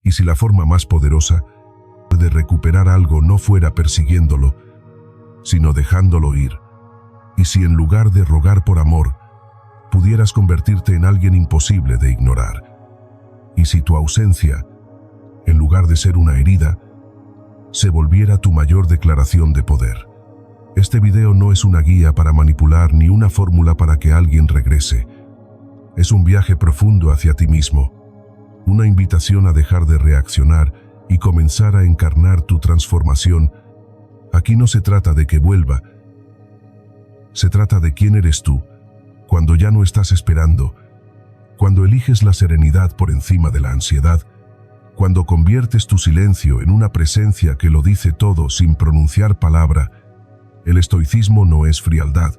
Y si la forma más poderosa de recuperar algo no fuera persiguiéndolo, sino dejándolo ir. Y si en lugar de rogar por amor, pudieras convertirte en alguien imposible de ignorar. Y si tu ausencia, en lugar de ser una herida, se volviera tu mayor declaración de poder. Este video no es una guía para manipular ni una fórmula para que alguien regrese. Es un viaje profundo hacia ti mismo, una invitación a dejar de reaccionar y comenzar a encarnar tu transformación. Aquí no se trata de que vuelva, se trata de quién eres tú, cuando ya no estás esperando, cuando eliges la serenidad por encima de la ansiedad, cuando conviertes tu silencio en una presencia que lo dice todo sin pronunciar palabra. El estoicismo no es frialdad,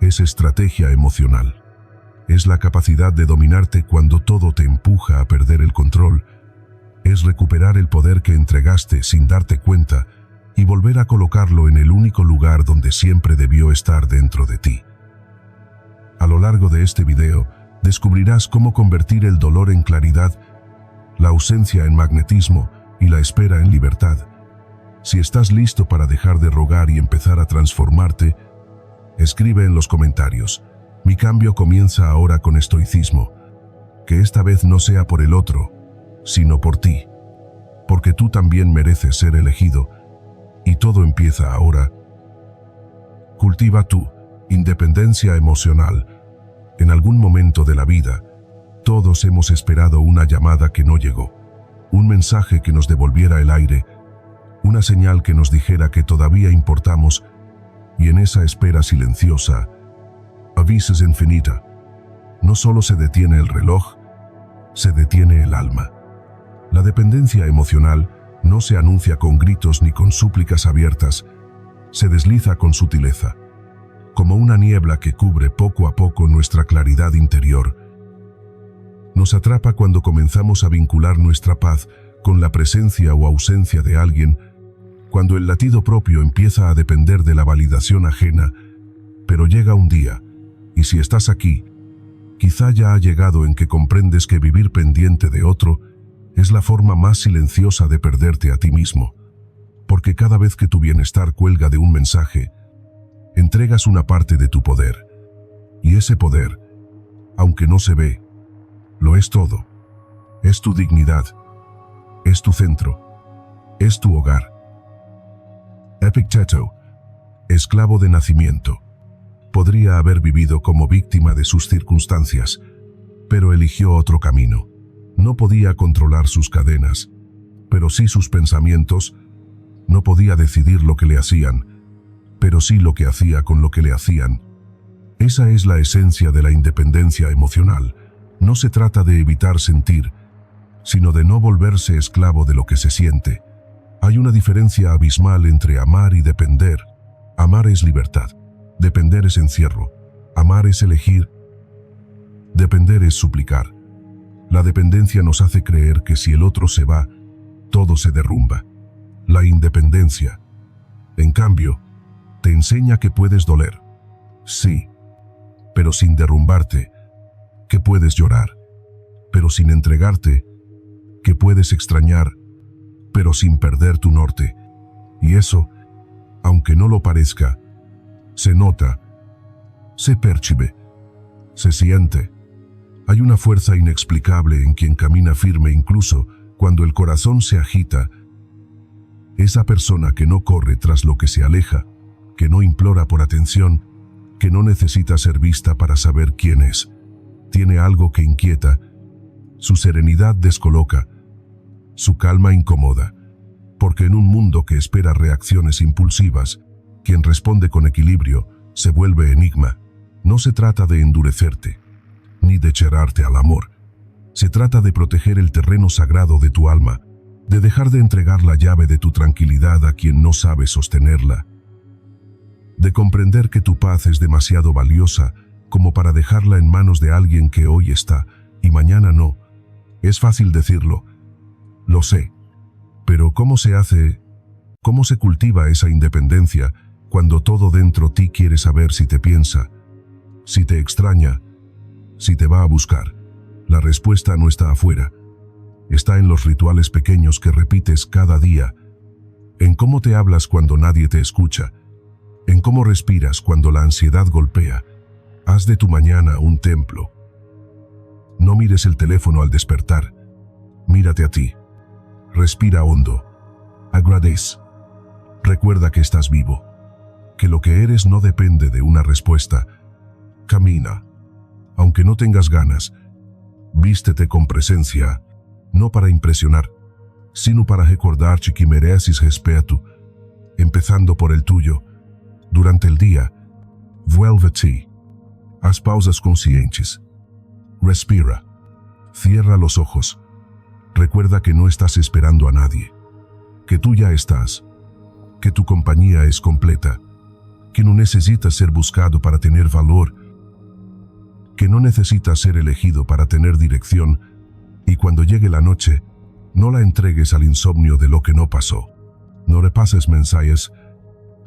es estrategia emocional. Es la capacidad de dominarte cuando todo te empuja a perder el control. Es recuperar el poder que entregaste sin darte cuenta y volver a colocarlo en el único lugar donde siempre debió estar dentro de ti. A lo largo de este video, descubrirás cómo convertir el dolor en claridad, la ausencia en magnetismo y la espera en libertad. Si estás listo para dejar de rogar y empezar a transformarte, escribe en los comentarios: mi cambio comienza ahora con estoicismo. Que esta vez no sea por el otro, sino por ti. Porque tú también mereces ser elegido. Y todo empieza ahora. Cultiva tu independencia emocional. En algún momento de la vida, todos hemos esperado una llamada que no llegó. Un mensaje que nos devolviera el aire. Una señal que nos dijera que todavía importamos. Y en esa espera silenciosa, a veces infinita, no solo se detiene el reloj, se detiene el alma. La dependencia emocional no se anuncia con gritos ni con súplicas abiertas, se desliza con sutileza, como una niebla que cubre poco a poco nuestra claridad interior. Nos atrapa cuando comenzamos a vincular nuestra paz con la presencia o ausencia de alguien, cuando el latido propio empieza a depender de la validación ajena. Pero llega un día, y si estás aquí, quizá ya ha llegado en que comprendes que vivir pendiente de otro es la forma más silenciosa de perderte a ti mismo, porque cada vez que tu bienestar cuelga de un mensaje, entregas una parte de tu poder, y ese poder, aunque no se ve, lo es todo. Es tu dignidad, es tu centro, es tu hogar. Epicteto, esclavo de nacimiento, podría haber vivido como víctima de sus circunstancias, pero eligió otro camino. No podía controlar sus cadenas, pero sí sus pensamientos. No podía decidir lo que le hacían, pero sí lo que hacía con lo que le hacían. Esa es la esencia de la independencia emocional. No se trata de evitar sentir, sino de no volverse esclavo de lo que se siente. Hay una diferencia abismal entre amar y depender. Amar es libertad, depender es encierro. Amar es elegir, depender es suplicar. La dependencia nos hace creer que si el otro se va, todo se derrumba. La independencia, en cambio, te enseña que puedes doler, sí, pero sin derrumbarte, que puedes llorar, pero sin entregarte, que puedes extrañar, pero sin perder tu norte. Y eso, aunque no lo parezca, se nota, se percibe, se siente. Hay una fuerza inexplicable en quien camina firme incluso cuando el corazón se agita. Esa persona que no corre tras lo que se aleja, que no implora por atención, que no necesita ser vista para saber quién es. Tiene algo que inquieta, su serenidad descoloca, su calma incomoda, porque en un mundo que espera reacciones impulsivas, quien responde con equilibrio se vuelve enigma. No se trata de endurecerte, ni de cherarte al amor. Se trata de proteger el terreno sagrado de tu alma, de dejar de entregar la llave de tu tranquilidad a quien no sabe sostenerla, de comprender que tu paz es demasiado valiosa como para dejarla en manos de alguien que hoy está y mañana no. Es fácil decirlo, lo sé, pero ¿cómo se hace? ¿Cómo se cultiva esa independencia cuando todo dentro ti quiere saber si te piensa, si te extraña, si te va a buscar? La respuesta no está afuera, Está en los rituales pequeños que repites cada día, en cómo te hablas cuando nadie te escucha, en cómo respiras cuando la ansiedad golpea. Haz de tu mañana un templo. No mires el teléfono al despertar. Mírate a ti. Respira hondo. Agradece. Recuerda que estás vivo, que lo que eres no depende de una respuesta. Camina. Aunque no tengas ganas, vístete con presencia, no para impresionar, sino para recordarte que mereces respeto, empezando por el tuyo. Durante el día, vuelve a ti. Haz pausas conscientes. Respira. Cierra los ojos. Recuerda que no estás esperando a nadie, que tú ya estás, que tu compañía es completa, que no necesitas ser buscado para tener valor, que no necesitas ser elegido para tener dirección, y cuando llegue la noche, no la entregues al insomnio de lo que no pasó. No repases mensajes,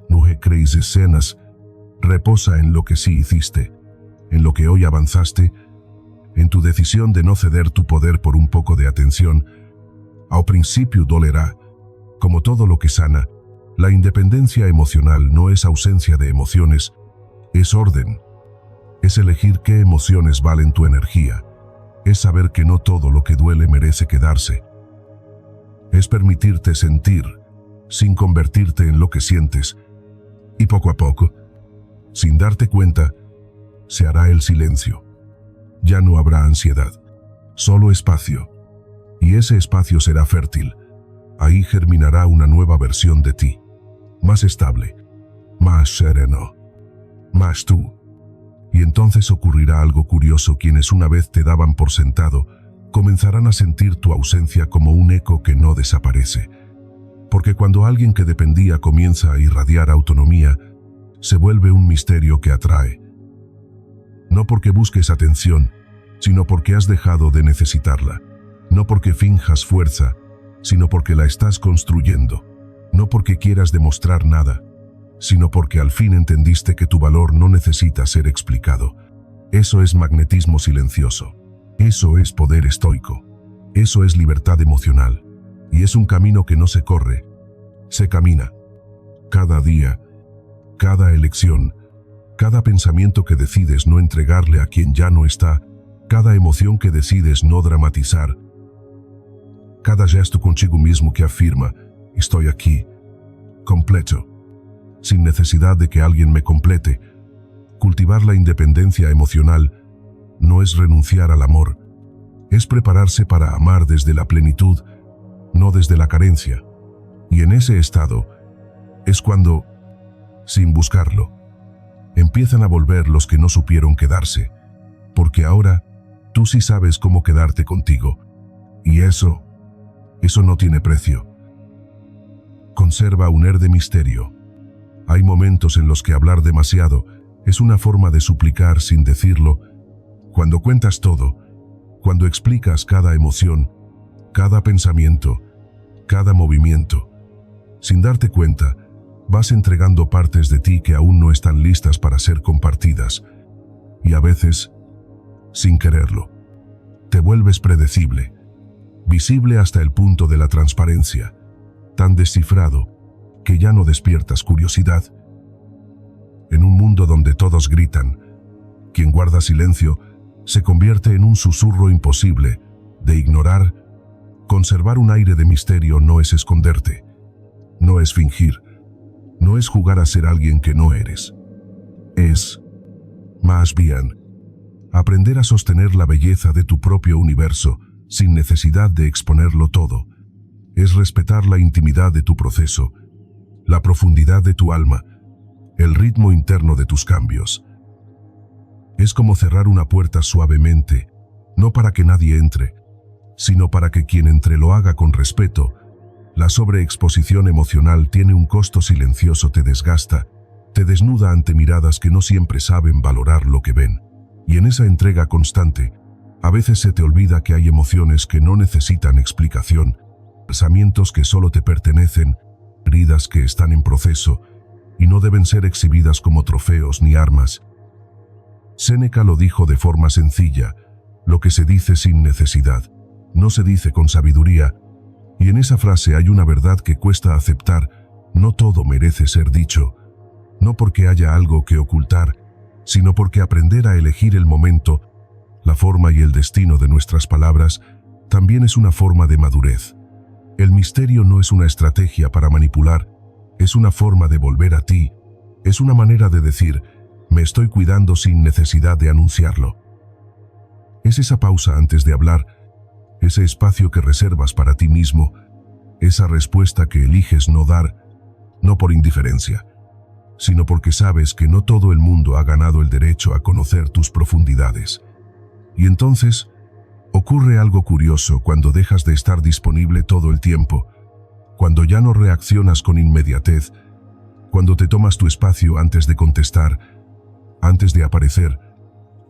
no recrees escenas, reposa en lo que sí hiciste, en lo que hoy avanzaste, en tu decisión de no ceder tu poder por un poco de atención. Al principio dolerá, como todo lo que sana. La independencia emocional no es ausencia de emociones, es orden. Es elegir qué emociones valen tu energía. Es saber que no todo lo que duele merece quedarse. Es permitirte sentir, sin convertirte en lo que sientes. Y poco a poco, sin darte cuenta, se hará el silencio. Ya no habrá ansiedad, solo espacio. Y ese espacio será fértil. Ahí germinará una nueva versión de ti. Más estable, más sereno, más tú. Y entonces ocurrirá algo curioso. Quienes una vez te daban por sentado, comenzarán a sentir tu ausencia como un eco que no desaparece. Porque cuando alguien que dependía comienza a irradiar autonomía, se vuelve un misterio que atrae. No porque busques atención, sino porque has dejado de necesitarla. No porque finjas fuerza, sino porque la estás construyendo. No porque quieras demostrar nada, sino porque al fin entendiste que tu valor no necesita ser explicado. Eso es magnetismo silencioso. Eso es poder estoico. Eso es libertad emocional. Y es un camino que no se corre, se camina. Cada día, cada elección, cada pensamiento que decides no entregarle a quien ya no está, cada emoción que decides no dramatizar, cada gesto contigo mismo que afirma, estoy aquí, completo, sin necesidad de que alguien me complete. Cultivar la independencia emocional no es renunciar al amor, es prepararse para amar desde la plenitud, no desde la carencia. Y en ese estado es cuando, sin buscarlo, empiezan a volver los que no supieron quedarse, porque ahora tú sí sabes cómo quedarte contigo, y eso no tiene precio. Conserva un aire de misterio. Hay momentos en los que hablar demasiado es una forma de suplicar sin decirlo. Cuando cuentas todo, cuando explicas cada emoción, cada pensamiento, cada movimiento, sin darte cuenta, vas entregando partes de ti que aún no están listas para ser compartidas. Y a veces, sin quererlo, te vuelves predecible, visible hasta el punto de la transparencia, tan descifrado que ya no despiertas curiosidad. En un mundo donde todos gritan, quien guarda silencio se convierte en un susurro imposible de ignorar. Conservar un aire de misterio no es esconderte, no es fingir, no es jugar a ser alguien que no eres. Es, más bien, aprender a sostener la belleza de tu propio universo sin necesidad de exponerlo todo. Es respetar la intimidad de tu proceso, la profundidad de tu alma, el ritmo interno de tus cambios. Es como cerrar una puerta suavemente, no para que nadie entre, sino para que quien entre lo haga con respeto. La sobreexposición emocional tiene un costo silencioso, te desgasta, te desnuda ante miradas que no siempre saben valorar lo que ven. Y en esa entrega constante, a veces se te olvida que hay emociones que no necesitan explicación, pensamientos que solo te pertenecen, heridas que están en proceso y no deben ser exhibidas como trofeos ni armas. Séneca lo dijo de forma sencilla, lo que se dice sin necesidad, no se dice con sabiduría, y en esa frase hay una verdad que cuesta aceptar. No todo merece ser dicho, no porque haya algo que ocultar, sino porque aprender a elegir el momento, la forma y el destino de nuestras palabras también es una forma de madurez. El misterio no es una estrategia para manipular, es una forma de volver a ti, es una manera de decir, me estoy cuidando sin necesidad de anunciarlo. Es esa pausa antes de hablar, ese espacio que reservas para ti mismo, esa respuesta que eliges no dar, no por indiferencia, sino porque sabes que no todo el mundo ha ganado el derecho a conocer tus profundidades. Y entonces, ocurre algo curioso cuando dejas de estar disponible todo el tiempo, cuando ya no reaccionas con inmediatez, cuando te tomas tu espacio antes de contestar, antes de aparecer,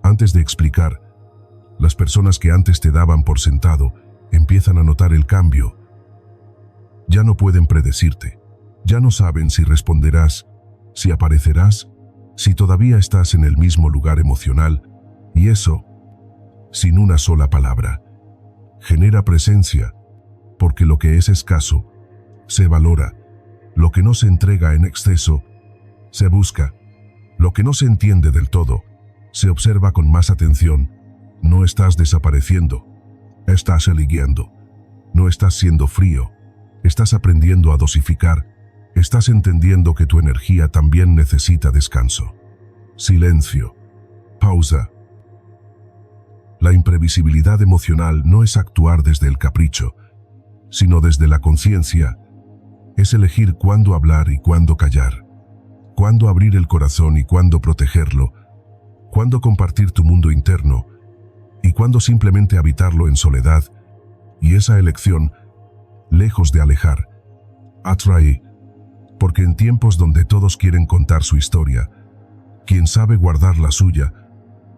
antes de explicar. Las personas que antes te daban por sentado empiezan a notar el cambio. Ya no pueden predecirte, ya no saben si responderás, si aparecerás, si todavía estás en el mismo lugar emocional, y eso, sin una sola palabra, genera presencia, porque lo que es escaso, se valora, lo que no se entrega en exceso, se busca, lo que no se entiende del todo, se observa con más atención. No estás desapareciendo, estás eligiendo, no estás siendo frío, estás aprendiendo a dosificar, estás entendiendo que tu energía también necesita descanso. Silencio, pausa. La imprevisibilidad emocional no es actuar desde el capricho, sino desde la conciencia. Es elegir cuándo hablar y cuándo callar, cuándo abrir el corazón y cuándo protegerlo, cuándo compartir tu mundo interno y cuándo simplemente habitarlo en soledad. Y esa elección, lejos de alejar, atrae, porque en tiempos donde todos quieren contar su historia, quien sabe guardar la suya,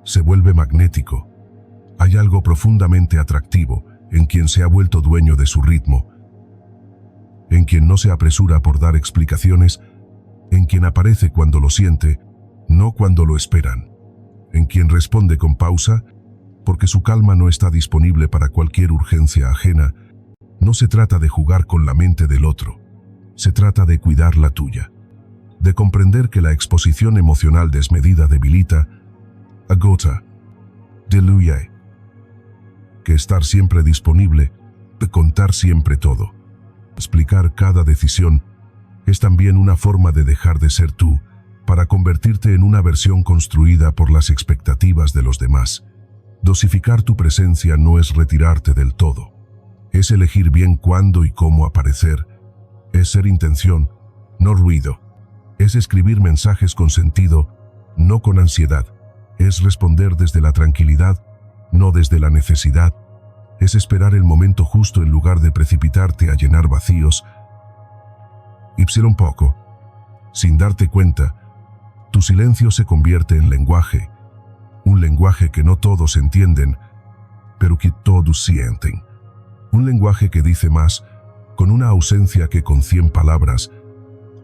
se vuelve magnético. Hay algo profundamente atractivo en quien se ha vuelto dueño de su ritmo, en quien no se apresura por dar explicaciones, en quien aparece cuando lo siente, no cuando lo esperan, en quien responde con pausa, porque su calma no está disponible para cualquier urgencia ajena. No se trata de jugar con la mente del otro, se trata de cuidar la tuya, de comprender que la exposición emocional desmedida debilita, agota, diluye, que estar siempre disponible, de contar siempre todo, explicar cada decisión, es también una forma de dejar de ser tú, para convertirte en una versión construida por las expectativas de los demás. Dosificar tu presencia no es retirarte del todo. Es elegir bien cuándo y cómo aparecer. Es ser intención, no ruido. Es escribir mensajes con sentido, no con ansiedad. Es responder desde la tranquilidad, no desde la necesidad. Es esperar el momento justo en lugar de precipitarte a llenar vacíos. Poco. Sin darte cuenta, tu silencio se convierte en lenguaje. Un lenguaje que no todos entienden, pero que todos sienten. Un lenguaje que dice más con una ausencia que con 100 palabras,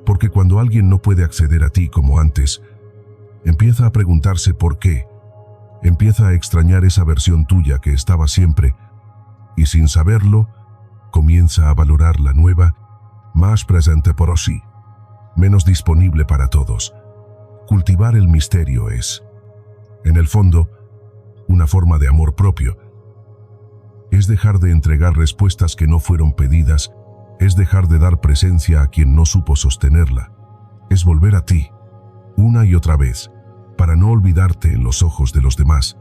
porque cuando alguien no puede acceder a ti como antes, empieza a preguntarse por qué, empieza a extrañar esa versión tuya que estaba siempre, y sin saberlo, comienza a valorar la nueva, más presente por sí, menos disponible para todos. Cultivar el misterio es, en el fondo, una forma de amor propio. Es dejar de entregar respuestas que no fueron pedidas, es dejar de dar presencia a quien no supo sostenerla. Es volver a ti, una y otra vez, para no olvidarte en los ojos de los demás.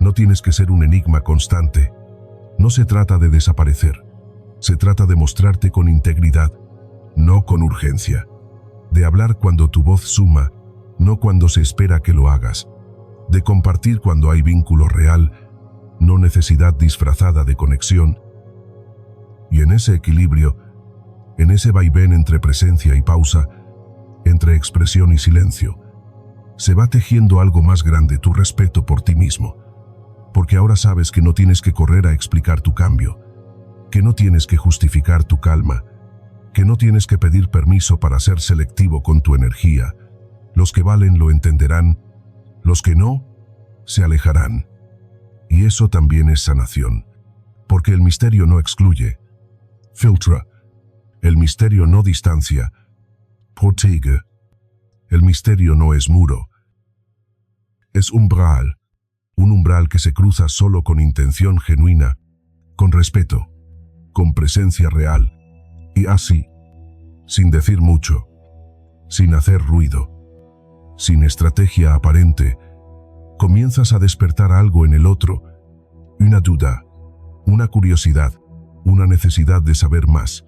No tienes que ser un enigma constante. No se trata de desaparecer, se trata de mostrarte con integridad, no con urgencia. De hablar cuando tu voz suma, no cuando se espera que lo hagas. De compartir cuando hay vínculo real, no necesidad disfrazada de conexión. Y en ese equilibrio, en ese vaivén entre presencia y pausa, entre expresión y silencio, se va tejiendo algo más grande, tu respeto por ti mismo. Porque ahora sabes que no tienes que correr a explicar tu cambio, que no tienes que justificar tu calma, que no tienes que pedir permiso para ser selectivo con tu energía. Los que valen lo entenderán, los que no, se alejarán. Y eso también es sanación. Porque el misterio no excluye. Filtra. El misterio no distancia. Protege. El misterio no es muro. Es umbral. Un umbral que se cruza solo con intención genuina, con respeto, con presencia real. Y así, sin decir mucho, sin hacer ruido, sin estrategia aparente, comienzas a despertar algo en el otro, una duda, una curiosidad, una necesidad de saber más,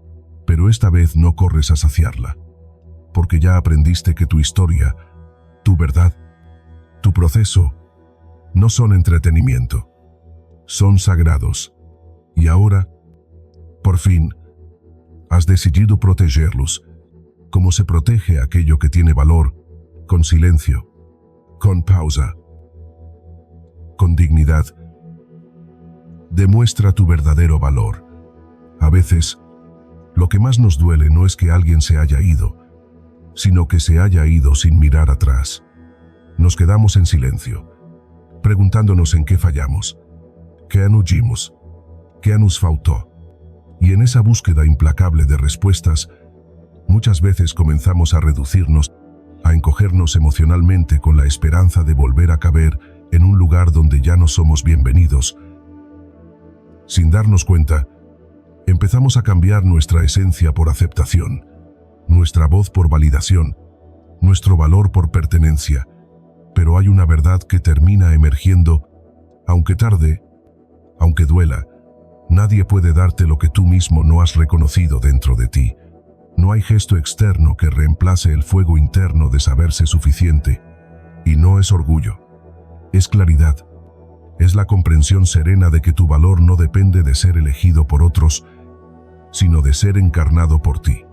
pero esta vez no corres a saciarla, porque ya aprendiste que tu historia, tu verdad, tu proceso, no son entretenimiento, son sagrados, y ahora, por fin, has decidido protegerlos, como se protege aquello que tiene valor, con silencio, con pausa, con dignidad. Demuestra tu verdadero valor. A veces, lo que más nos duele no es que alguien se haya ido, sino que se haya ido sin mirar atrás. Nos quedamos en silencio, preguntándonos en qué fallamos, qué anullimos, qué nos faltó. Y en esa búsqueda implacable de respuestas, muchas veces comenzamos a reducirnos, a encogernos emocionalmente con la esperanza de volver a caber en un lugar donde ya no somos bienvenidos. Sin darnos cuenta, empezamos a cambiar nuestra esencia por aceptación, nuestra voz por validación, nuestro valor por pertenencia. Pero hay una verdad que termina emergiendo, aunque tarde, aunque duela. Nadie puede darte lo que tú mismo no has reconocido dentro de ti. No hay gesto externo que reemplace el fuego interno de saberse suficiente. Y no es orgullo. Es claridad. Es la comprensión serena de que tu valor no depende de ser elegido por otros, sino de ser encarnado por ti.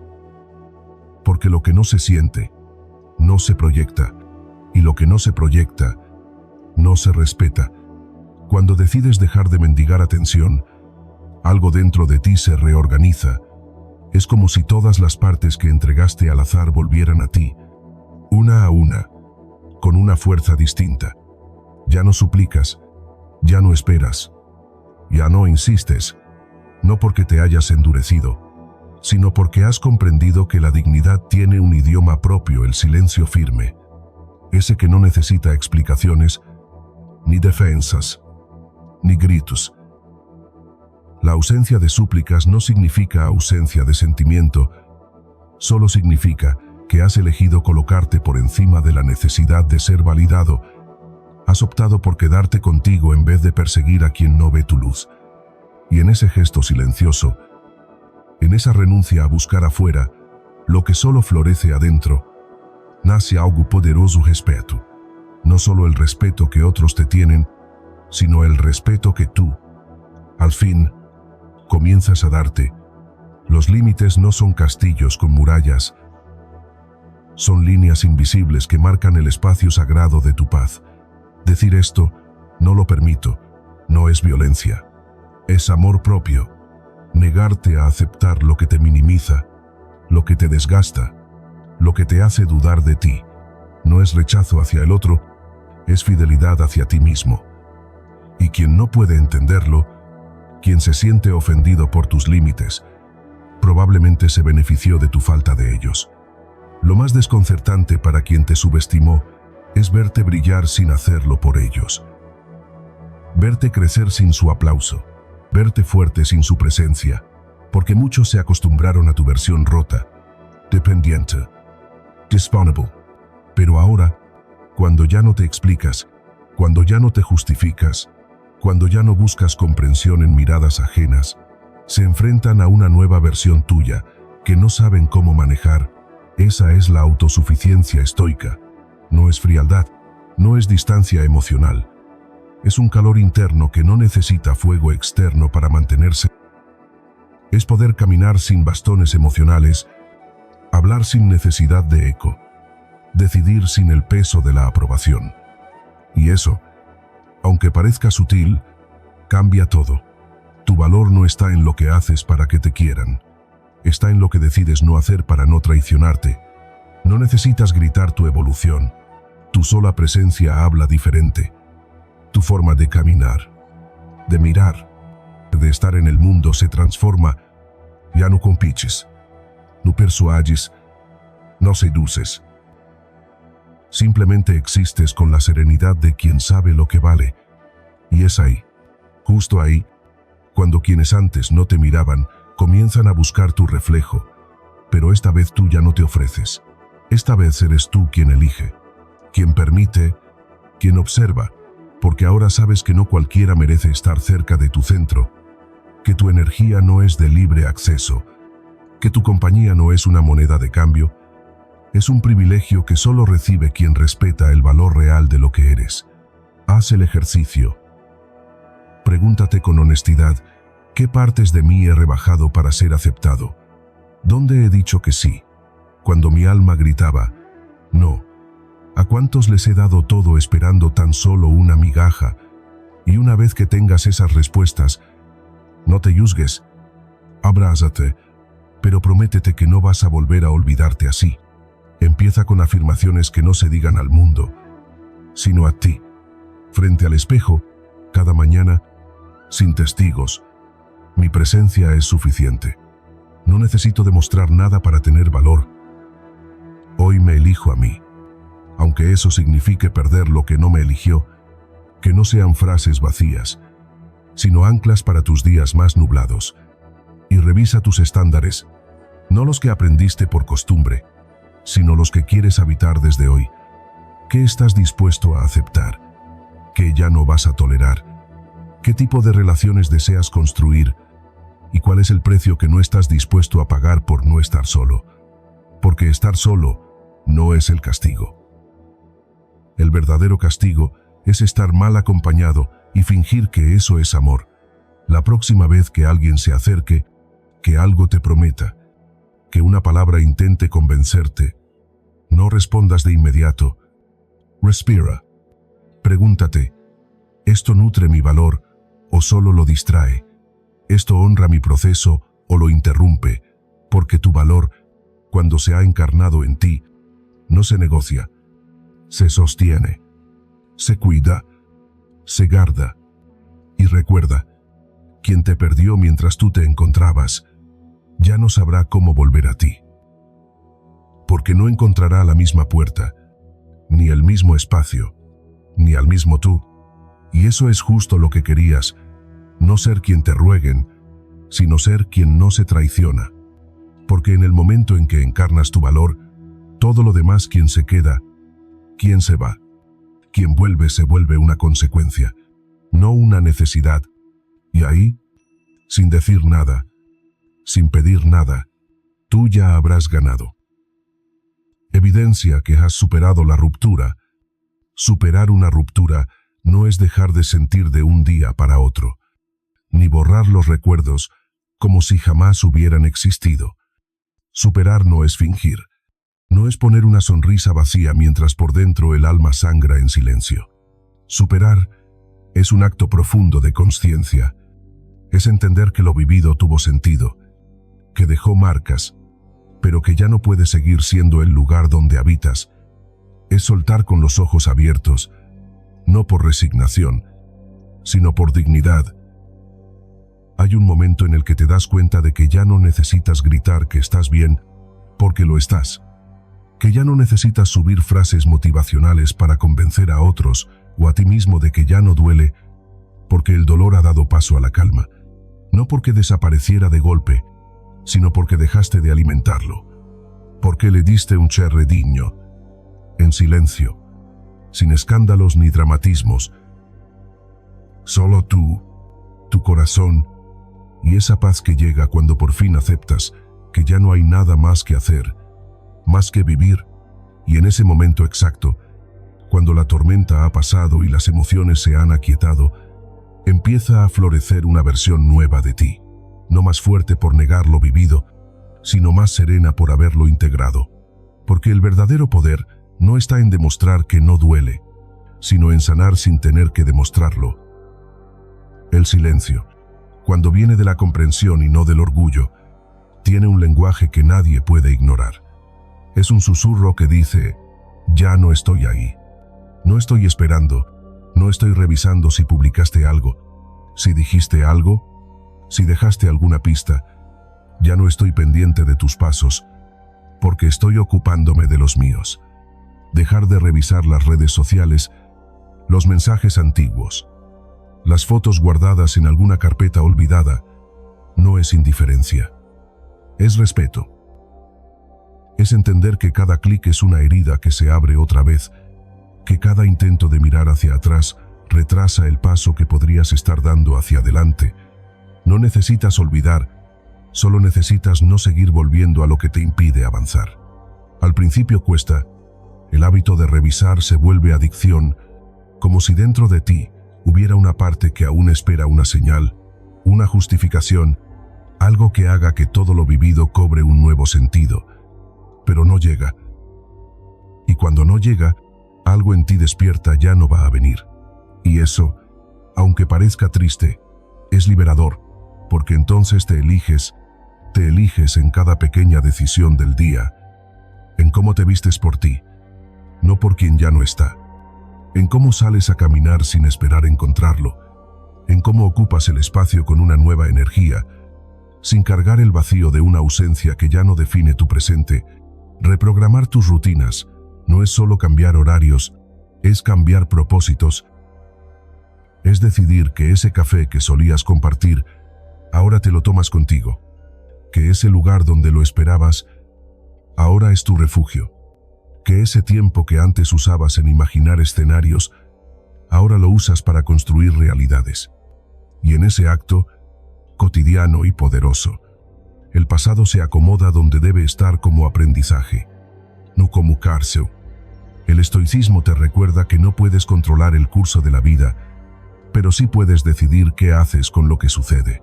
Porque lo que no se siente, no se proyecta, y lo que no se proyecta, no se respeta. Cuando decides dejar de mendigar atención, algo dentro de ti se reorganiza. Es como si todas las partes que entregaste al azar volvieran a ti, una a una, con una fuerza distinta. Ya no suplicas, ya no esperas, ya no insistes, no porque te hayas endurecido, sino porque has comprendido que la dignidad tiene un idioma propio, el silencio firme, ese que no necesita explicaciones, ni defensas, ni gritos. La ausencia de súplicas no significa ausencia de sentimiento, solo significa que has elegido colocarte por encima de la necesidad de ser validado. Has optado por quedarte contigo en vez de perseguir a quien no ve tu luz. Y en ese gesto silencioso, en esa renuncia a buscar afuera lo que solo florece adentro, nace algo poderoso: respeto. No solo el respeto que otros te tienen, sino el respeto que tú, al fin, comienzas a darte. Los límites no son castillos con murallas, son líneas invisibles que marcan el espacio sagrado de tu paz. Decir esto, no lo permito, no es violencia, es amor propio. Negarte a aceptar lo que te minimiza, lo que te desgasta, lo que te hace dudar de ti, no es rechazo hacia el otro, es fidelidad hacia ti mismo. Y quien no puede entenderlo, quien se siente ofendido por tus límites, probablemente se benefició de tu falta de ellos. Lo más desconcertante para quien te subestimó es verte brillar sin hacerlo por ellos. Verte crecer sin su aplauso, verte fuerte sin su presencia, porque muchos se acostumbraron a tu versión rota, dependiente, disponible. Pero ahora, cuando ya no te explicas, cuando ya no te justificas, cuando ya no buscas comprensión en miradas ajenas, se enfrentan a una nueva versión tuya que no saben cómo manejar. Esa es la autosuficiencia estoica. No es frialdad, no es distancia emocional. Es un calor interno que no necesita fuego externo para mantenerse. Es poder caminar sin bastones emocionales, hablar sin necesidad de eco, decidir sin el peso de la aprobación. Y eso, aunque parezca sutil, cambia todo. Tu valor no está en lo que haces para que te quieran. Está en lo que decides no hacer para no traicionarte. No necesitas gritar tu evolución. Tu sola presencia habla diferente. Tu forma de caminar, de mirar, de estar en el mundo se transforma. Ya no compites, no persuades, no seduces. Simplemente existes con la serenidad de quien sabe lo que vale. Y es ahí, justo ahí, cuando quienes antes no te miraban comienzan a buscar tu reflejo. Pero esta vez tú ya no te ofreces. Esta vez eres tú quien elige, quien permite, quien observa, porque ahora sabes que no cualquiera merece estar cerca de tu centro, que tu energía no es de libre acceso, que tu compañía no es una moneda de cambio, es un privilegio que solo recibe quien respeta el valor real de lo que eres. Haz el ejercicio. Pregúntate con honestidad, ¿qué partes de mí he rebajado para ser aceptado? ¿Dónde he dicho que sí, cuando mi alma gritaba, no? ¿A cuántos les he dado todo esperando tan solo una migaja? Y una vez que tengas esas respuestas, no te juzgues, abrázate, pero prométete que no vas a volver a olvidarte así. Empieza con afirmaciones que no se digan al mundo, sino a ti, frente al espejo, cada mañana, sin testigos. Mi presencia es suficiente. No necesito demostrar nada para tener valor. Hoy me elijo a mí. Aunque eso signifique perder lo que no me eligió, que no sean frases vacías, sino anclas para tus días más nublados. Y revisa tus estándares, no los que aprendiste por costumbre, sino los que quieres habitar desde hoy. ¿Qué estás dispuesto a aceptar? ¿Qué ya no vas a tolerar? ¿Qué tipo de relaciones deseas construir? ¿Y cuál es el precio que no estás dispuesto a pagar por no estar solo? Porque estar solo no es el castigo. El verdadero castigo es estar mal acompañado y fingir que eso es amor. La próxima vez que alguien se acerque, que algo te prometa, que una palabra intente convencerte, no respondas de inmediato. Respira. Pregúntate, ¿esto nutre mi valor o solo lo distrae? ¿Esto honra mi proceso o lo interrumpe? Porque tu valor, cuando se ha encarnado en ti, no se negocia, se sostiene, se cuida, se guarda. Y recuerda, quien te perdió mientras tú te encontrabas, ya no sabrá cómo volver a ti. Porque no encontrará la misma puerta, ni el mismo espacio, ni al mismo tú. Y eso es justo lo que querías, no ser quien te rueguen, sino ser quien no se traiciona. Porque en el momento en que encarnas tu valor, todo lo demás, quien se queda, quien se va, quien vuelve, se vuelve una consecuencia, no una necesidad. Y ahí, sin decir nada, sin pedir nada, tú ya habrás ganado. Evidencia que has superado la ruptura. Superar una ruptura no es dejar de sentir de un día para otro, ni borrar los recuerdos como si jamás hubieran existido. Superar no es fingir, no es poner una sonrisa vacía mientras por dentro el alma sangra en silencio. Superar es un acto profundo de conciencia, es entender que lo vivido tuvo sentido, que dejó marcas, pero que ya no puede seguir siendo el lugar donde habitas. Es soltar con los ojos abiertos, no por resignación, sino por dignidad. Hay un momento en el que te das cuenta de que ya no necesitas gritar que estás bien, porque lo estás. Que ya no necesitas subir frases motivacionales para convencer a otros o a ti mismo de que ya no duele, porque el dolor ha dado paso a la calma. No porque desapareciera de golpe, sino porque dejaste de alimentarlo. Porque le diste un cierre digno, en silencio, sin escándalos ni dramatismos. Solo tú, tu corazón, y esa paz que llega cuando por fin aceptas que ya no hay nada más que hacer, más que vivir, y en ese momento exacto, cuando la tormenta ha pasado y las emociones se han aquietado, empieza a florecer una versión nueva de ti, no más fuerte por negar lo vivido, sino más serena por haberlo integrado. Porque el verdadero poder no está en demostrar que no duele, sino en sanar sin tener que demostrarlo. El silencio, cuando viene de la comprensión y no del orgullo, tiene un lenguaje que nadie puede ignorar. Es un susurro que dice, ya no estoy ahí. No estoy esperando, no estoy revisando si publicaste algo, si dijiste algo, Si dejaste alguna pista, ya no estoy pendiente de tus pasos, porque estoy ocupándome de los míos. Dejar de revisar las redes sociales, los mensajes antiguos, las fotos guardadas en alguna carpeta olvidada, no es indiferencia. Es respeto. Es entender que cada clic es una herida que se abre otra vez, que cada intento de mirar hacia atrás retrasa el paso que podrías estar dando hacia adelante. No necesitas olvidar, solo necesitas no seguir volviendo a lo que te impide avanzar. Al principio cuesta, el hábito de revisar se vuelve adicción, como si dentro de ti hubiera una parte que aún espera una señal, una justificación, algo que haga que todo lo vivido cobre un nuevo sentido. Pero no llega. Y cuando no llega, algo en ti despierta ya no va a venir. Y eso, aunque parezca triste, es liberador, porque entonces te eliges en cada pequeña decisión del día, en cómo te vistes por ti, no por quien ya no está, en cómo sales a caminar sin esperar encontrarlo, en cómo ocupas el espacio con una nueva energía, sin cargar el vacío de una ausencia que ya no define tu presente. Reprogramar tus rutinas no es solo cambiar horarios, es cambiar propósitos. Es decidir que ese café que solías compartir, ahora te lo tomas contigo, que ese lugar donde lo esperabas, ahora es tu refugio, que ese tiempo que antes usabas en imaginar escenarios, ahora lo usas para construir realidades. Y en ese acto, cotidiano y poderoso, el pasado se acomoda donde debe estar como aprendizaje, no como cárcel. El estoicismo te recuerda que no puedes controlar el curso de la vida, pero sí puedes decidir qué haces con lo que sucede.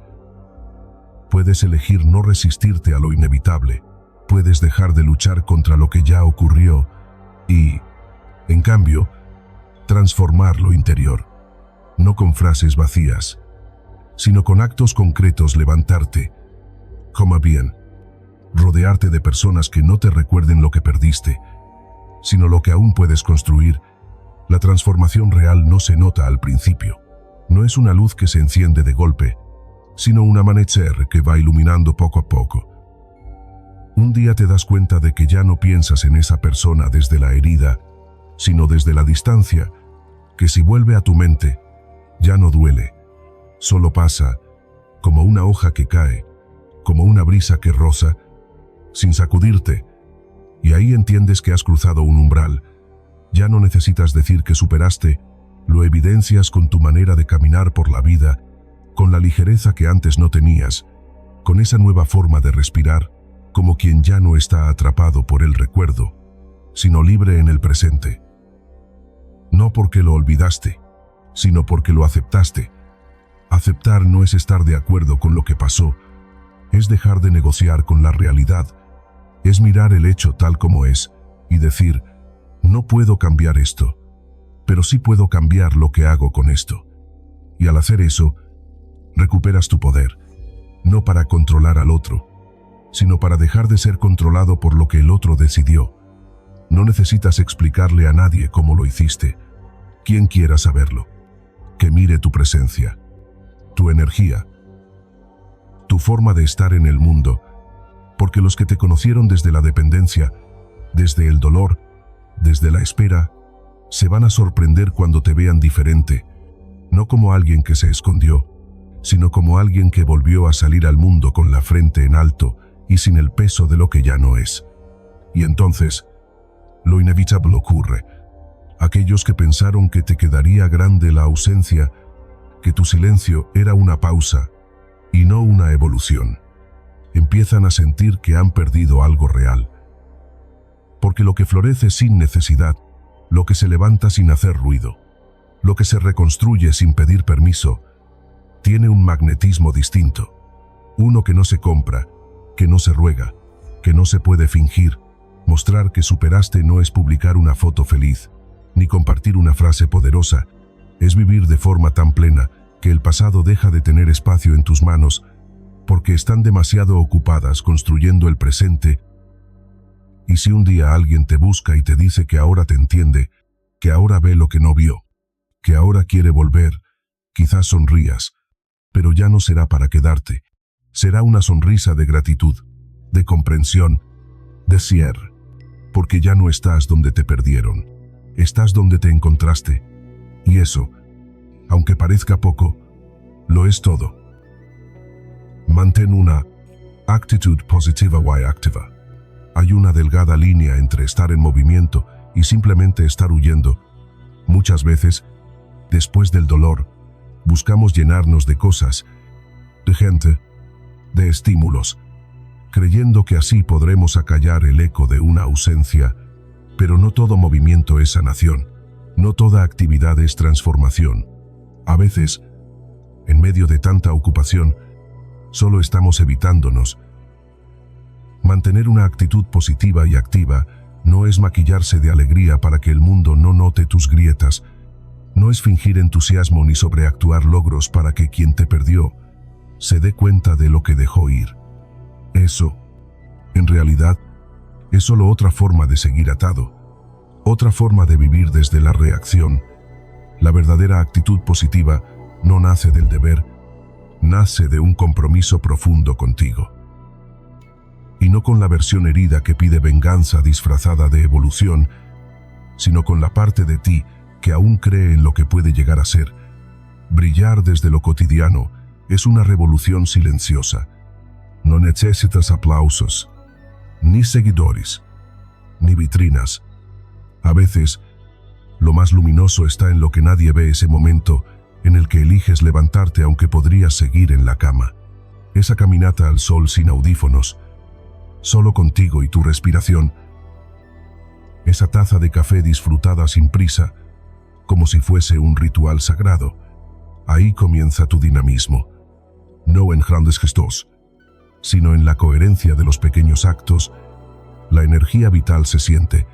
Puedes elegir no resistirte a lo inevitable, puedes dejar de luchar contra lo que ya ocurrió y, en cambio, transformar lo interior, no con frases vacías, sino con actos concretos. Levantarte, coma bien, rodearte de personas que no te recuerden lo que perdiste, sino lo que aún puedes construir. La transformación real no se nota al principio. No es una luz que se enciende de golpe, sino un amanecer que va iluminando poco a poco. Un día te das cuenta de que ya no piensas en esa persona desde la herida, sino desde la distancia, que si vuelve a tu mente, ya no duele, solo pasa, como una hoja que cae, como una brisa que roza, sin sacudirte, y ahí entiendes que has cruzado un umbral. Ya no necesitas decir que superaste, lo evidencias con tu manera de caminar por la vida, con la ligereza que antes no tenías, con esa nueva forma de respirar, como quien ya no está atrapado por el recuerdo, sino libre en el presente. No porque lo olvidaste, sino porque lo aceptaste. Aceptar no es estar de acuerdo con lo que pasó, es dejar de negociar con la realidad, es mirar el hecho tal como es y decir, no puedo cambiar esto, pero sí puedo cambiar lo que hago con esto. Y al hacer eso, recuperas tu poder, no para controlar al otro, sino para dejar de ser controlado por lo que el otro decidió. No necesitas explicarle a nadie cómo lo hiciste. Quien quiera saberlo, que mire tu presencia, tu energía, tu forma de estar en el mundo, porque los que te conocieron desde la dependencia, desde el dolor, desde la espera, se van a sorprender cuando te vean diferente, no como alguien que se escondió, sino como alguien que volvió a salir al mundo con la frente en alto y sin el peso de lo que ya no es. Y entonces, lo inevitable ocurre. Aquellos que pensaron que te quedaría grande la ausencia, que tu silencio era una pausa y no una evolución, empiezan a sentir que han perdido algo real. Porque lo que florece sin necesidad, lo que se levanta sin hacer ruido, lo que se reconstruye sin pedir permiso, tiene un magnetismo distinto, uno que no se compra, que no se ruega, que no se puede fingir. Mostrar que superaste no es publicar una foto feliz, ni compartir una frase poderosa, es vivir de forma tan plena que el pasado deja de tener espacio en tus manos, porque están demasiado ocupadas construyendo el presente. Y si un día alguien te busca y te dice que ahora te entiende, que ahora ve lo que no vio, que ahora quiere volver, quizás sonrías, pero ya no será para quedarte. Será una sonrisa de gratitud, de comprensión, de cierre, porque ya no estás donde te perdieron. Estás donde te encontraste, y eso, aunque parezca poco, lo es todo. Mantén una actitud positiva y activa. Hay una delgada línea entre estar en movimiento y simplemente estar huyendo. Muchas veces, después del dolor, buscamos llenarnos de cosas, de gente, de estímulos, creyendo que así podremos acallar el eco de una ausencia, pero no todo movimiento es sanación, no toda actividad es transformación. A veces, en medio de tanta ocupación, solo estamos evitándonos. Mantener una actitud positiva y activa no es maquillarse de alegría para que el mundo no note tus grietas, no es fingir entusiasmo ni sobreactuar logros para que quien te perdió se dé cuenta de lo que dejó ir. Eso, en realidad, es solo otra forma de seguir atado, otra forma de vivir desde la reacción. La verdadera actitud positiva no nace del deber, nace de un compromiso profundo contigo. Y no con la versión herida que pide venganza disfrazada de evolución, sino con la parte de ti que aún cree en lo que puede llegar a ser. Brillar desde lo cotidiano es una revolución silenciosa. No necesitas aplausos, ni seguidores, ni vitrinas. A veces, lo más luminoso está en lo que nadie ve, ese momento en el que eliges levantarte aunque podrías seguir en la cama. Esa caminata al sol sin audífonos, solo contigo y tu respiración. Esa taza de café disfrutada sin prisa, como si fuese un ritual sagrado. Ahí comienza tu dinamismo. No en grandes gestos, sino en la coherencia de los pequeños actos. La energía vital se siente.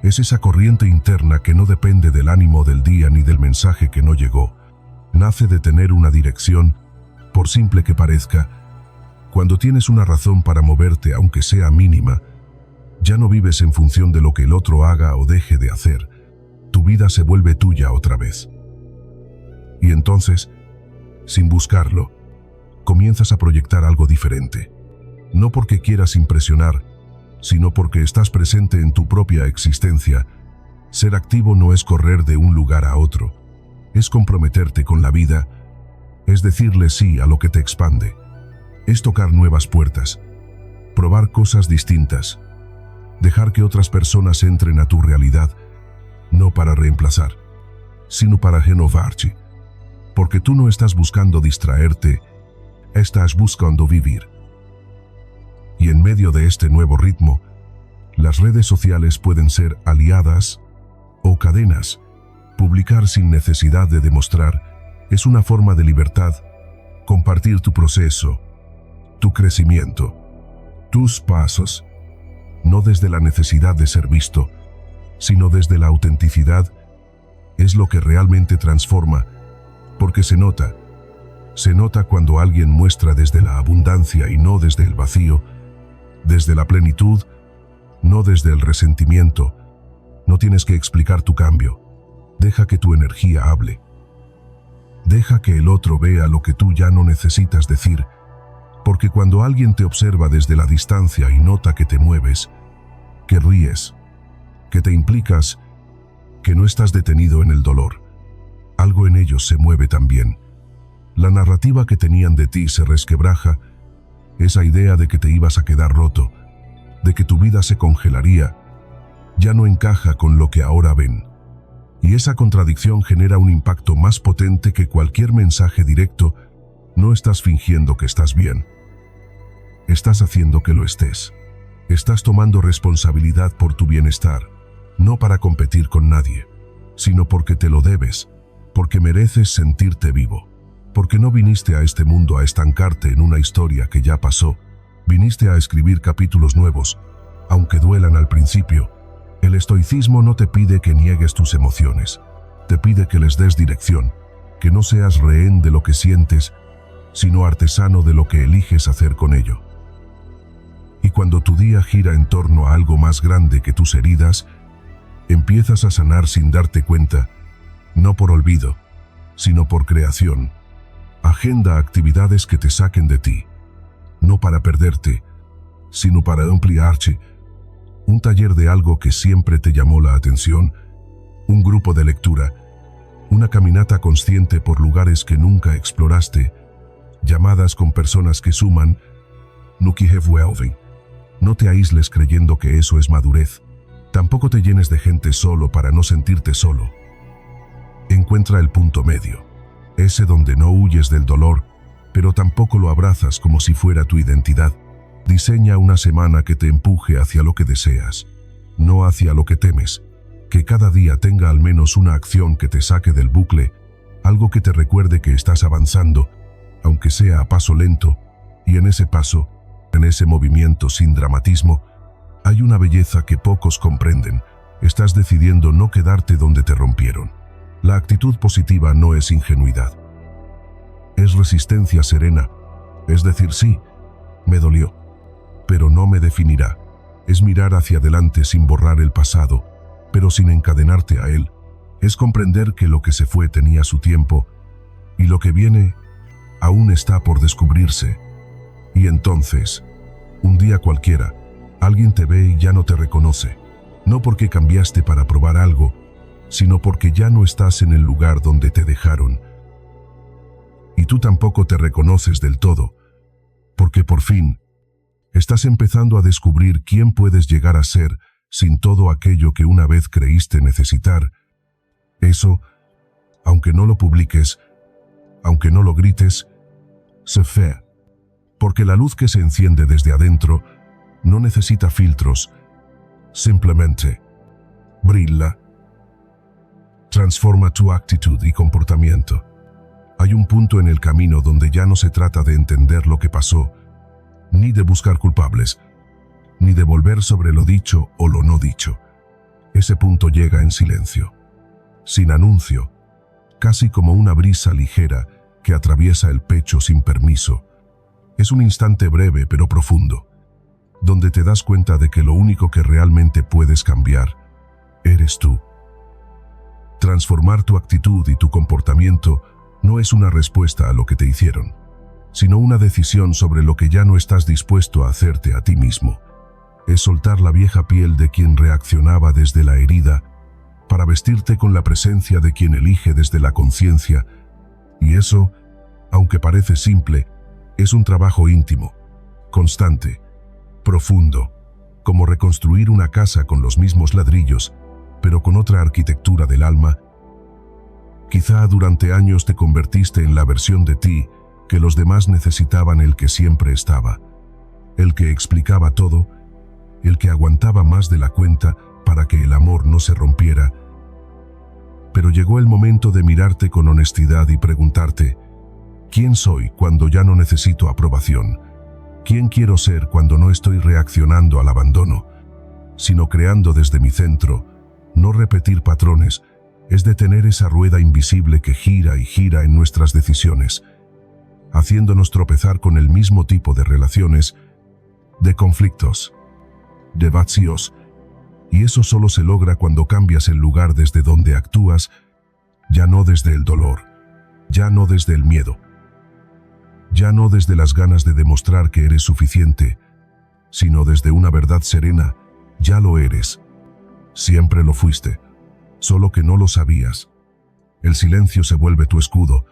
Es esa corriente interna que no depende del ánimo del día ni del mensaje que no llegó. Nace de tener una dirección, por simple que parezca. Cuando tienes una razón para moverte, aunque sea mínima, ya no vives en función de lo que el otro haga o deje de hacer. Tu vida se vuelve tuya otra vez. Y entonces, sin buscarlo, comienzas a proyectar algo diferente. No porque quieras impresionar, sino porque estás presente en tu propia existencia. Ser activo no es correr de un lugar a otro, es comprometerte con la vida, es decirle sí a lo que te expande, es tocar nuevas puertas, probar cosas distintas, dejar que otras personas entren a tu realidad, no para reemplazar, sino para renovarte, porque tú no estás buscando distraerte, estás buscando vivir. Y en medio de este nuevo ritmo, las redes sociales pueden ser aliadas o cadenas. Publicar sin necesidad de demostrar es una forma de libertad. Compartir tu proceso, tu crecimiento, tus pasos, no desde la necesidad de ser visto, sino desde la autenticidad, es lo que realmente transforma, porque se nota cuando alguien muestra desde la abundancia y no desde el vacío, desde la plenitud, no desde el resentimiento. No tienes que explicar tu cambio. Deja que tu energía hable. Deja que el otro vea lo que tú ya no necesitas decir, porque cuando alguien te observa desde la distancia y nota que te mueves, que ríes, que te implicas, que no estás detenido en el dolor, algo en ellos se mueve también. La narrativa que tenían de ti se resquebraja, esa idea de que te ibas a quedar roto, de que tu vida se congelaría, ya no encaja con lo que ahora ven. Y esa contradicción genera un impacto más potente que cualquier mensaje directo. No estás fingiendo que estás bien. Estás haciendo que lo estés. Estás tomando responsabilidad por tu bienestar, no para competir con nadie, sino porque te lo debes, porque mereces sentirte vivo. Porque no viniste a este mundo a estancarte en una historia que ya pasó, viniste a escribir capítulos nuevos, aunque duelan al principio. El estoicismo no te pide que niegues tus emociones, te pide que les des dirección, que no seas rehén de lo que sientes, sino artesano de lo que eliges hacer con ello. Y cuando tu día gira en torno a algo más grande que tus heridas, empiezas a sanar sin darte cuenta, no por olvido, sino por creación. Agenda actividades que te saquen de ti, no para perderte, sino para ampliarte. Un taller de algo que siempre te llamó la atención, un grupo de lectura, una caminata consciente por lugares que nunca exploraste, llamadas con personas que suman. No te aísles creyendo que eso es madurez. Tampoco te llenes de gente solo para no sentirte solo. Encuentra el punto medio, ese donde no huyes del dolor, pero tampoco lo abrazas como si fuera tu identidad. Diseña una semana que te empuje hacia lo que deseas, no hacia lo que temes. Que cada día tenga al menos una acción que te saque del bucle, algo que te recuerde que estás avanzando, aunque sea a paso lento, y en ese paso, en ese movimiento sin dramatismo, hay una belleza que pocos comprenden. Estás decidiendo no quedarte donde te rompieron. La actitud positiva no es ingenuidad. Es resistencia serena. Es decir, sí, me dolió, pero no me definirá. Es mirar hacia adelante sin borrar el pasado, pero sin encadenarte a él. Es comprender que lo que se fue tenía su tiempo, y lo que viene aún está por descubrirse. Y entonces, un día cualquiera, alguien te ve y ya no te reconoce, no porque cambiaste para probar algo, sino porque ya no estás en el lugar donde te dejaron. Y tú tampoco te reconoces del todo, porque por fin, estás empezando a descubrir quién puedes llegar a ser sin todo aquello que una vez creíste necesitar. Eso, aunque no lo publiques, aunque no lo grites, se ve. Porque la luz que se enciende desde adentro no necesita filtros, simplemente brilla. Transforma tu actitud y comportamiento. Hay un punto en el camino donde ya no se trata de entender lo que pasó, ni de buscar culpables, ni de volver sobre lo dicho o lo no dicho. Ese punto llega en silencio, sin anuncio, casi como una brisa ligera que atraviesa el pecho sin permiso. Es un instante breve pero profundo, donde te das cuenta de que lo único que realmente puedes cambiar eres tú. Transformar tu actitud y tu comportamiento no es una respuesta a lo que te hicieron, sino una decisión sobre lo que ya no estás dispuesto a hacerte a ti mismo. Es soltar la vieja piel de quien reaccionaba desde la herida para vestirte con la presencia de quien elige desde la conciencia. Y eso, aunque parece simple, es un trabajo íntimo, constante, profundo, como reconstruir una casa con los mismos ladrillos, pero con otra arquitectura del alma. Quizá durante años te convertiste en la versión de ti que los demás necesitaban, el que siempre estaba, el que explicaba todo, el que aguantaba más de la cuenta para que el amor no se rompiera. Pero llegó el momento de mirarte con honestidad y preguntarte, ¿quién soy cuando ya no necesito aprobación? ¿Quién quiero ser cuando no estoy reaccionando al abandono, sino creando desde mi centro? No repetir patrones, es detener esa rueda invisible que gira y gira en nuestras decisiones, haciéndonos tropezar con el mismo tipo de relaciones, de conflictos, de vacíos, y eso solo se logra cuando cambias el lugar desde donde actúas, ya no desde el dolor, ya no desde el miedo, ya no desde las ganas de demostrar que eres suficiente, sino desde una verdad serena. Ya lo eres. Siempre lo fuiste, solo que no lo sabías. El silencio se vuelve tu escudo,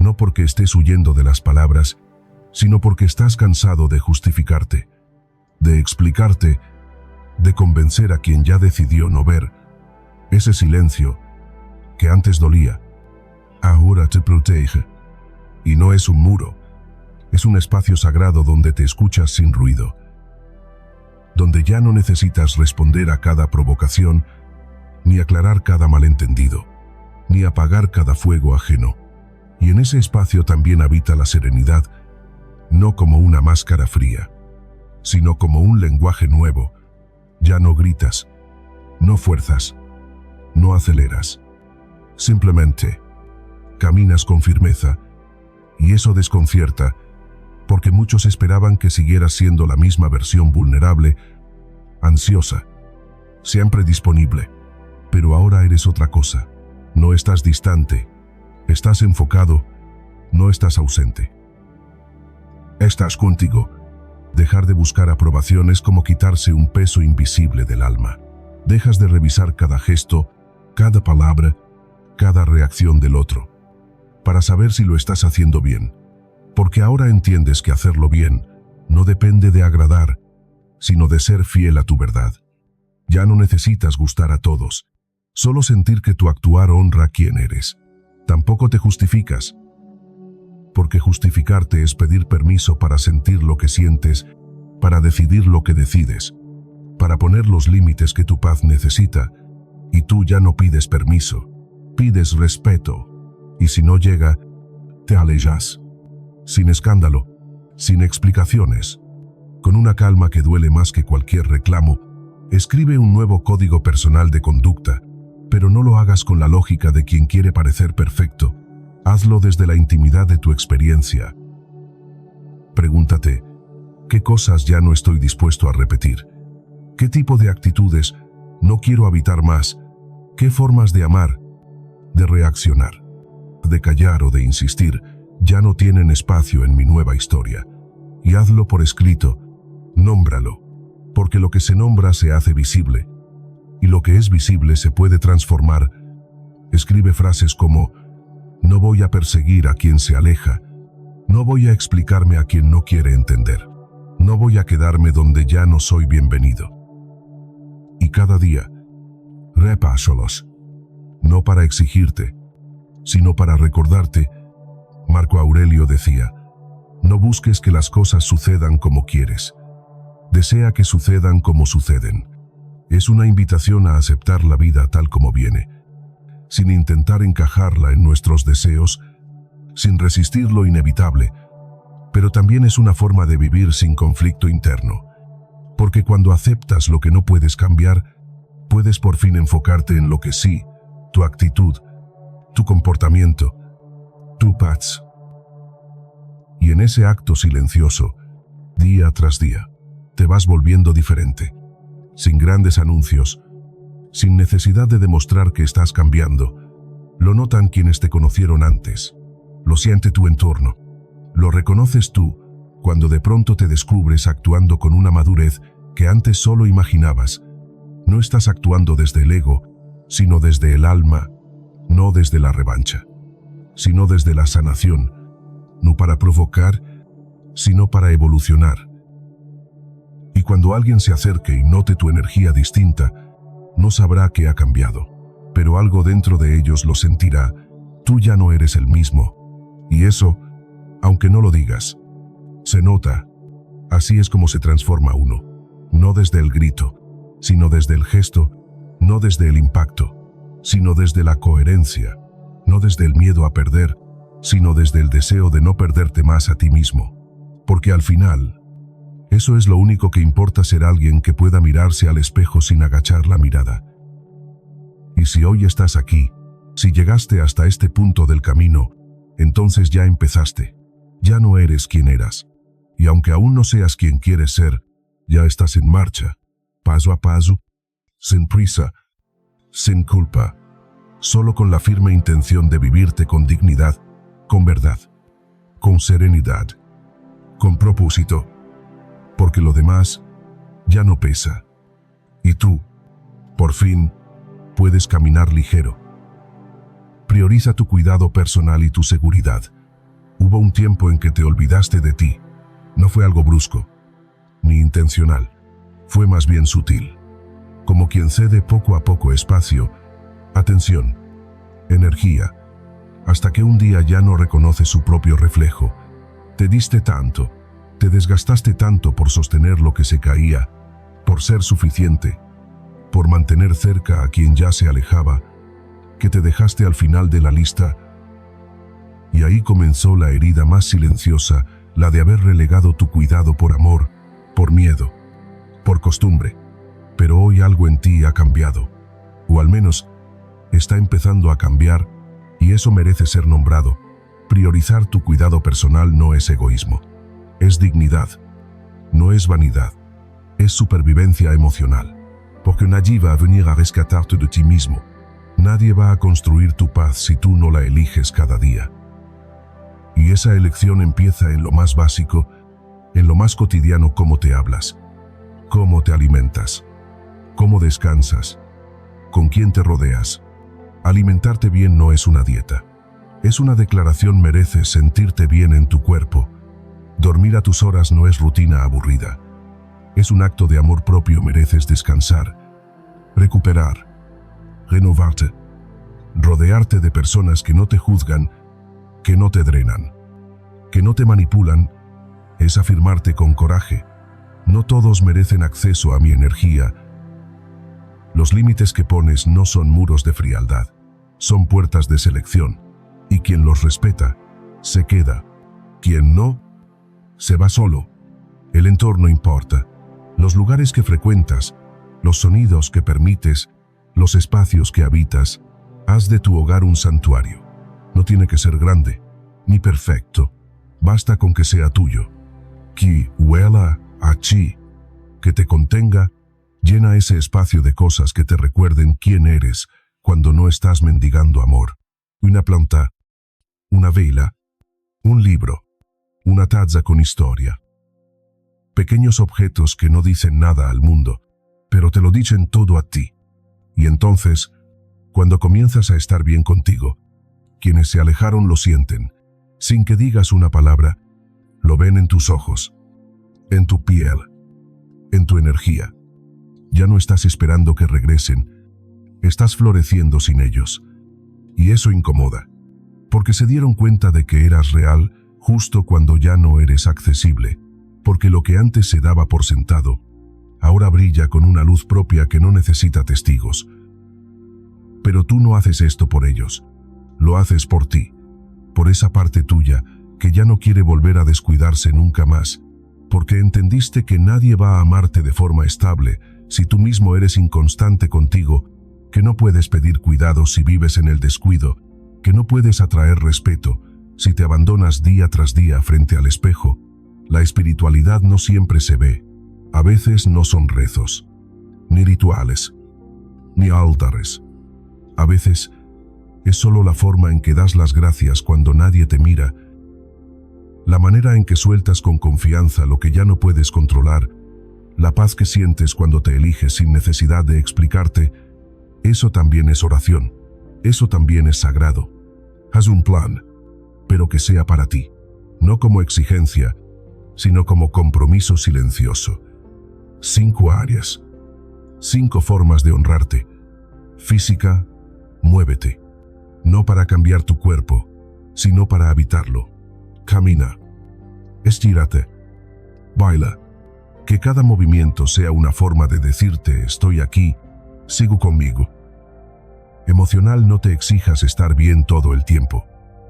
no porque estés huyendo de las palabras, sino porque estás cansado de justificarte, de explicarte, de convencer a quien ya decidió no ver. Ese silencio, que antes dolía, ahora te protege. Y no es un muro, es un espacio sagrado donde te escuchas sin ruido, donde ya no necesitas responder a cada provocación, ni aclarar cada malentendido, ni apagar cada fuego ajeno. Y en ese espacio también habita la serenidad, no como una máscara fría, sino como un lenguaje nuevo. Ya no gritas, no fuerzas, no aceleras. Simplemente caminas con firmeza, y eso desconcierta, porque muchos esperaban que siguieras siendo la misma versión vulnerable, ansiosa, siempre disponible. Pero ahora eres otra cosa. No estás distante, estás enfocado, No estás ausente. Estás contigo. Dejar de buscar aprobación es como quitarse un peso invisible del alma. Dejas de revisar cada gesto, cada palabra, cada reacción del otro, para saber si lo estás haciendo bien. Porque ahora entiendes que hacerlo bien no depende de agradar, sino de ser fiel a tu verdad. Ya no necesitas gustar a todos, solo sentir que tu actuar honra a quien eres. Tampoco te justificas, porque justificarte es pedir permiso para sentir lo que sientes, para decidir lo que decides, para poner los límites que tu paz necesita, y tú ya no pides permiso, pides respeto, y si no llega, te alejas, sin escándalo, sin explicaciones, con una calma que duele más que cualquier reclamo. Escribe un nuevo código personal de conducta, pero no lo hagas con la lógica de quien quiere parecer perfecto. Hazlo desde la intimidad de tu experiencia. Pregúntate, ¿qué cosas ya no estoy dispuesto a repetir? ¿Qué tipo de actitudes no quiero habitar más? ¿Qué formas de amar, de reaccionar, de callar o de insistir ya no tienen espacio en mi nueva historia? Y hazlo por escrito, nómbralo, porque lo que se nombra se hace visible, y lo que es visible se puede transformar. Escribe frases como: no voy a perseguir a quien se aleja, no voy a explicarme a quien no quiere entender, no voy a quedarme donde ya no soy bienvenido. Y cada día, repásalos, no para exigirte, sino para recordarte. Marco Aurelio decía: no busques que las cosas sucedan como quieres, desea que sucedan como suceden. Es una invitación a aceptar la vida tal como viene, sin intentar encajarla en nuestros deseos, sin resistir lo inevitable, pero también es una forma de vivir sin conflicto interno, porque cuando aceptas lo que no puedes cambiar, puedes por fin enfocarte en lo que sí, tu actitud, tu comportamiento, tu paz. Y en ese acto silencioso, día tras día, te vas volviendo diferente, sin grandes anuncios, sin necesidad de demostrar que estás cambiando. Lo notan quienes te conocieron antes, lo siente tu entorno, lo reconoces tú cuando de pronto te descubres actuando con una madurez que antes solo imaginabas. No estás actuando desde el ego, sino desde el alma, no desde la revancha, sino desde la sanación, no para provocar, sino para evolucionar. Y cuando alguien se acerque y note tu energía distinta, no sabrá que ha cambiado, pero algo dentro de ellos lo sentirá. Tú ya no eres el mismo. Y eso, aunque no lo digas, se nota. Así es como se transforma uno, no desde el grito, sino desde el gesto, no desde el impacto, sino desde la coherencia, no desde el miedo a perder, sino desde el deseo de no perderte más a ti mismo. Porque al final, eso es lo único que importa, ser alguien que pueda mirarse al espejo sin agachar la mirada. Y si hoy estás aquí, si llegaste hasta este punto del camino, entonces ya empezaste, ya no eres quien eras. Y aunque aún no seas quien quieres ser, ya estás en marcha, paso a paso, sin prisa, sin culpa, solo con la firme intención de vivirte con dignidad, con verdad, con serenidad, con propósito, porque lo demás ya no pesa. Y tú, por fin, puedes caminar ligero. Prioriza tu cuidado personal y tu seguridad. Hubo un tiempo en que te olvidaste de ti. No fue algo brusco, ni intencional. Fue más bien sutil, como quien cede poco a poco espacio, atención, energía, hasta que un día ya no reconoce su propio reflejo. Te diste tanto, te desgastaste tanto por sostener lo que se caía, por ser suficiente, por mantener cerca a quien ya se alejaba, que te dejaste al final de la lista. Y ahí comenzó la herida más silenciosa, la de haber relegado tu cuidado por amor, por miedo, por costumbre. Pero hoy algo en ti ha cambiado, o al menos está empezando a cambiar, y eso merece ser nombrado. Priorizar tu cuidado personal no es egoísmo, es dignidad, no es vanidad, es supervivencia emocional. Porque nadie va a venir a rescatarte de ti mismo. Nadie va a construir tu paz si tú no la eliges cada día. Y esa elección empieza en lo más básico, en lo más cotidiano: cómo te hablas, cómo te alimentas, cómo descansas, con quién te rodeas. Alimentarte bien no es una dieta. Es una declaración: mereces sentirte bien en tu cuerpo. Dormir a tus horas no es rutina aburrida. Es un acto de amor propio. Mereces descansar, recuperar, renovarte. Rodearte de personas que no te juzgan, que no te drenan, que no te manipulan, es afirmarte con coraje: no todos merecen acceso a mi energía. Los límites que pones no son muros de frialdad, son puertas de selección. Y quien los respeta, se queda. Quien no, se va solo. El entorno importa. Los lugares que frecuentas, los sonidos que permites, los espacios que habitas. Haz de tu hogar un santuario. No tiene que ser grande, ni perfecto. Basta con que sea tuyo. Que huela a chi, que te contenga. Llena ese espacio de cosas que te recuerden quién eres cuando no estás mendigando amor. Una planta, una vela, un libro, una taza con historia. Pequeños objetos que no dicen nada al mundo, pero te lo dicen todo a ti. Y entonces, cuando comienzas a estar bien contigo, quienes se alejaron lo sienten, sin que digas una palabra. Lo ven en tus ojos, en tu piel, en tu energía. Ya no estás esperando que regresen, estás floreciendo sin ellos. Y eso incomoda, porque se dieron cuenta de que eras real justo cuando ya no eres accesible, porque lo que antes se daba por sentado, ahora brilla con una luz propia que no necesita testigos. Pero tú no haces esto por ellos, lo haces por ti, por esa parte tuya que ya no quiere volver a descuidarse nunca más, porque entendiste que nadie va a amarte de forma estable si tú mismo eres inconstante contigo, que no puedes pedir cuidados si vives en el descuido, que no puedes atraer respeto si te abandonas día tras día frente al espejo. La espiritualidad no siempre se ve. A veces no son rezos, ni rituales, ni altares. A veces es solo la forma en que das las gracias cuando nadie te mira, la manera en que sueltas con confianza lo que ya no puedes controlar, la paz que sientes cuando te eliges sin necesidad de explicarte. Eso también es oración, eso también es sagrado. Haz un plan, pero que sea para ti, no como exigencia, sino como compromiso silencioso. 5 áreas, 5 formas de honrarte. Física: muévete, no para cambiar tu cuerpo, sino para habitarlo. Camina, estírate, baila. Que cada movimiento sea una forma de decirte: estoy aquí, sigo conmigo. Emocional: no te exijas estar bien todo el tiempo,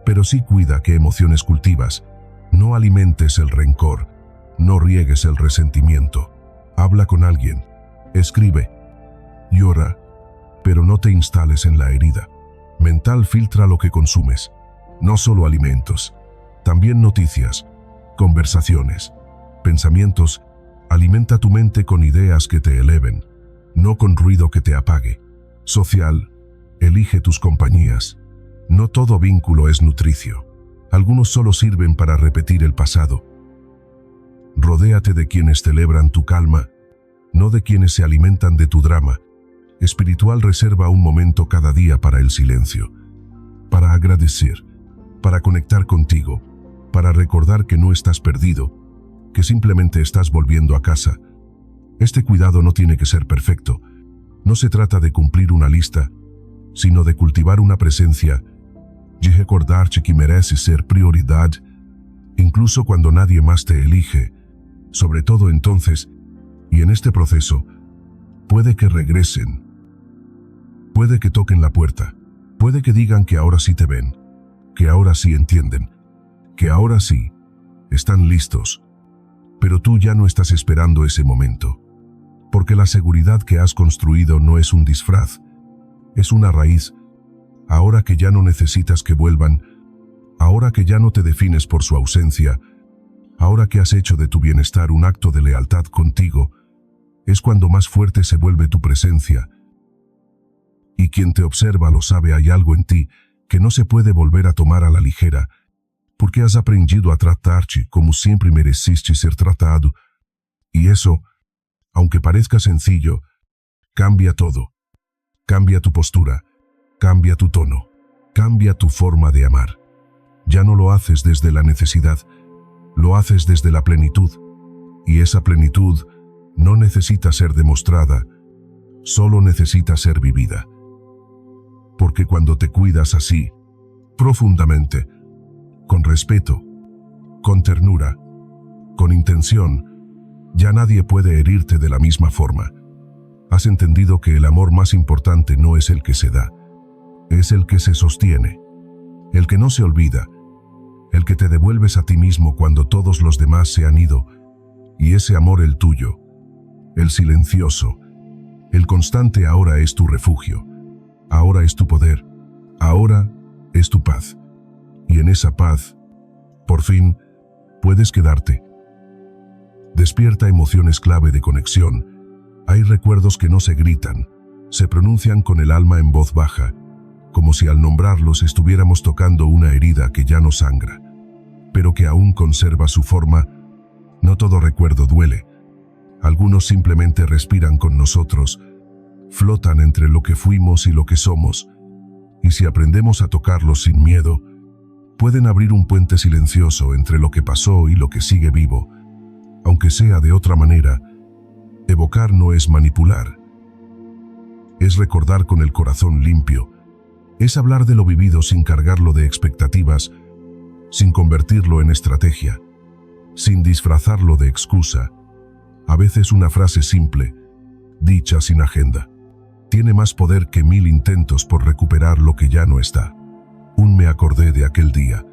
pero sí cuida qué emociones cultivas. No alimentes el rencor, no riegues el resentimiento. Habla con alguien, escribe, llora, pero no te instales en la herida. Mental: filtra lo que consumes, no solo alimentos, también noticias, conversaciones, pensamientos. Alimenta tu mente con ideas que te eleven, no con ruido que te apague. Social: elige tus compañías. No todo vínculo es nutricio. Algunos solo sirven para repetir el pasado. Rodéate de quienes celebran tu calma, no de quienes se alimentan de tu drama. Espiritual: reserva un momento cada día para el silencio, para agradecer, para conectar contigo, para recordar que no estás perdido, que simplemente estás volviendo a casa. Este cuidado no tiene que ser perfecto. No se trata de cumplir una lista, sino de cultivar una presencia, de recordarte que mereces ser prioridad, incluso cuando nadie más te elige. Sobre todo entonces, y en este proceso, puede que regresen, puede que toquen la puerta, puede que digan que ahora sí te ven, que ahora sí entienden, que ahora sí están listos. Pero tú ya no estás esperando ese momento, porque la seguridad que has construido no es un disfraz, es una raíz. Ahora que ya no necesitas que vuelvan, ahora que ya no te defines por su ausencia, ahora que has hecho de tu bienestar un acto de lealtad contigo, es cuando más fuerte se vuelve tu presencia. Y quien te observa lo sabe: hay algo en ti que no se puede volver a tomar a la ligera, porque has aprendido a tratar-te como siempre mereciste ser tratado. Y eso, aunque parezca sencillo, cambia todo. Cambia tu postura, cambia tu tono, cambia tu forma de amar. Ya no lo haces desde la necesidad, lo haces desde la plenitud. Y esa plenitud no necesita ser demostrada, solo necesita ser vivida. Porque cuando te cuidas así, profundamente, con respeto, con ternura, con intención, ya nadie puede herirte de la misma forma. Has entendido que el amor más importante no es el que se da, es el que se sostiene, el que no se olvida, el que te devuelves a ti mismo cuando todos los demás se han ido, y ese amor el tuyo, el silencioso, el constante ahora es tu refugio, ahora es tu poder, ahora es tu paz. Y en esa paz, por fin, puedes quedarte. Despierta emociones clave de conexión. Hay recuerdos que no se gritan, se pronuncian con el alma en voz baja, como si al nombrarlos estuviéramos tocando una herida que ya no sangra, pero que aún conserva su forma. No todo recuerdo duele. Algunos simplemente respiran con nosotros, flotan entre lo que fuimos y lo que somos, y si aprendemos a tocarlos sin miedo, pueden abrir un puente silencioso entre lo que pasó y lo que sigue vivo, aunque sea de otra manera. Evocar no es manipular, es recordar con el corazón limpio, es hablar de lo vivido sin cargarlo de expectativas, sin convertirlo en estrategia, sin disfrazarlo de excusa. A veces una frase simple, dicha sin agenda, tiene más poder que 1000 intentos por recuperar lo que ya no está. Un me acordé de aquel día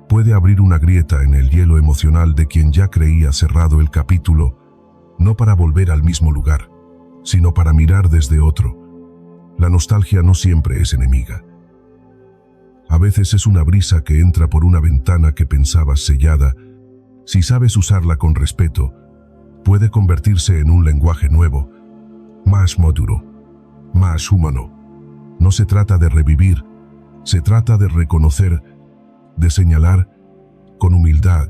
puede abrir una grieta en el hielo emocional de quien ya creía cerrado el capítulo, no para volver al mismo lugar, sino para mirar desde otro. La nostalgia no siempre es enemiga. A veces es una brisa que entra por una ventana que pensabas sellada. Si sabes usarla con respeto, puede convertirse en un lenguaje nuevo, más maduro, más humano. No se trata de revivir, se trata de reconocer, de señalar, con humildad,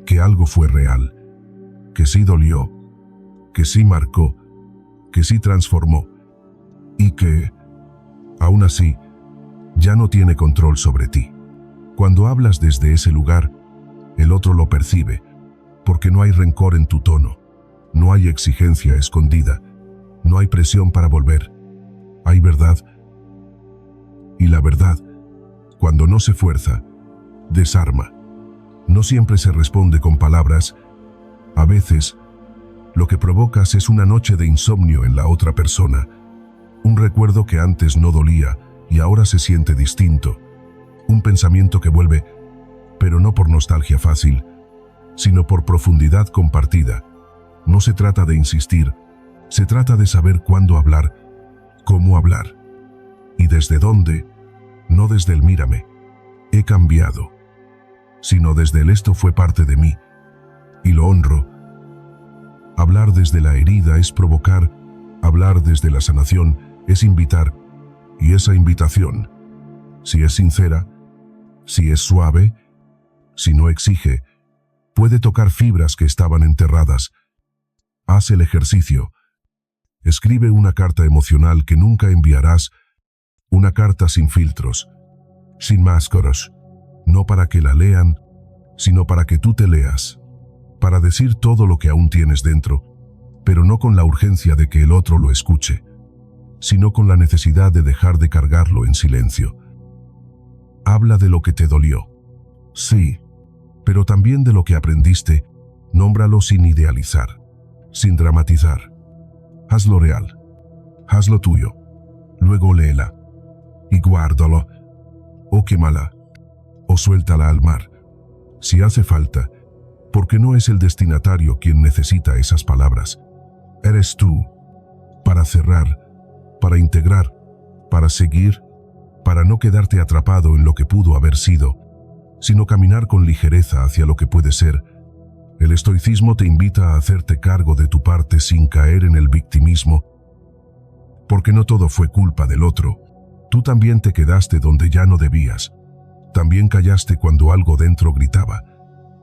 que algo fue real, que sí dolió, que sí marcó, que sí transformó, y que, aún así, ya no tiene control sobre ti. Cuando hablas desde ese lugar, el otro lo percibe, porque no hay rencor en tu tono, no hay exigencia escondida, no hay presión para volver, hay verdad. Y la verdad, cuando no se fuerza, desarma. No siempre se responde con palabras. A veces, lo que provocas es una noche de insomnio en la otra persona, un recuerdo que antes no dolía y ahora se siente distinto, un pensamiento que vuelve, pero no por nostalgia fácil, sino por profundidad compartida. No se trata de insistir, se trata de saber cuándo hablar, cómo hablar, y desde dónde. No desde el mírame, he cambiado, sino desde el esto fue parte de mí, y lo honro. Hablar desde la herida es provocar, hablar desde la sanación es invitar, y esa invitación, si es sincera, si es suave, si no exige, puede tocar fibras que estaban enterradas. Haz el ejercicio. Escribe una carta emocional que nunca enviarás, una carta sin filtros, sin máscaras, no para que la lean, sino para que tú te leas, para decir todo lo que aún tienes dentro, pero no con la urgencia de que el otro lo escuche, sino con la necesidad de dejar de cargarlo en silencio. Habla de lo que te dolió, sí, pero también de lo que aprendiste. Nómbralo sin idealizar, sin dramatizar. Hazlo real, hazlo tuyo, luego léela, y guárdalo, o quémala, o suéltala al mar, si hace falta, porque no es el destinatario quien necesita esas palabras. Eres tú, para cerrar, para integrar, para seguir, para no quedarte atrapado en lo que pudo haber sido, sino caminar con ligereza hacia lo que puede ser. El estoicismo te invita a hacerte cargo de tu parte sin caer en el victimismo, porque no todo fue culpa del otro. Tú también te quedaste donde ya no debías. También callaste cuando algo dentro gritaba.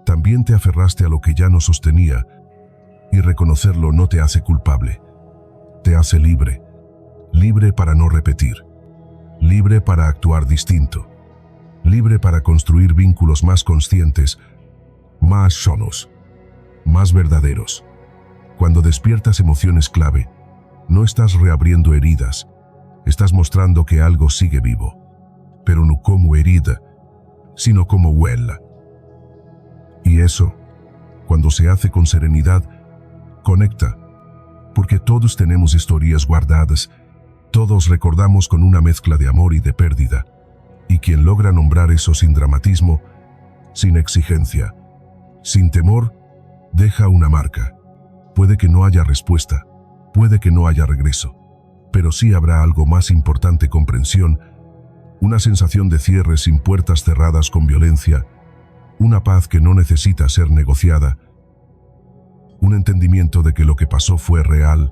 También te aferraste a lo que ya no sostenía, y reconocerlo no te hace culpable. Te hace libre. Libre para no repetir. Libre para actuar distinto. Libre para construir vínculos más conscientes, más sanos, más verdaderos. Cuando despiertas emociones clave, no estás reabriendo heridas, estás mostrando que algo sigue vivo, pero no como herida, sino como huella. Y eso, cuando se hace con serenidad, conecta, porque todos tenemos historias guardadas, todos recordamos con una mezcla de amor y de pérdida, y quien logra nombrar eso sin dramatismo, sin exigencia, sin temor, deja una marca. Puede que no haya respuesta, puede que no haya regreso, pero sí habrá algo más importante: comprensión, una sensación de cierre sin puertas cerradas con violencia, una paz que no necesita ser negociada, un entendimiento de que lo que pasó fue real,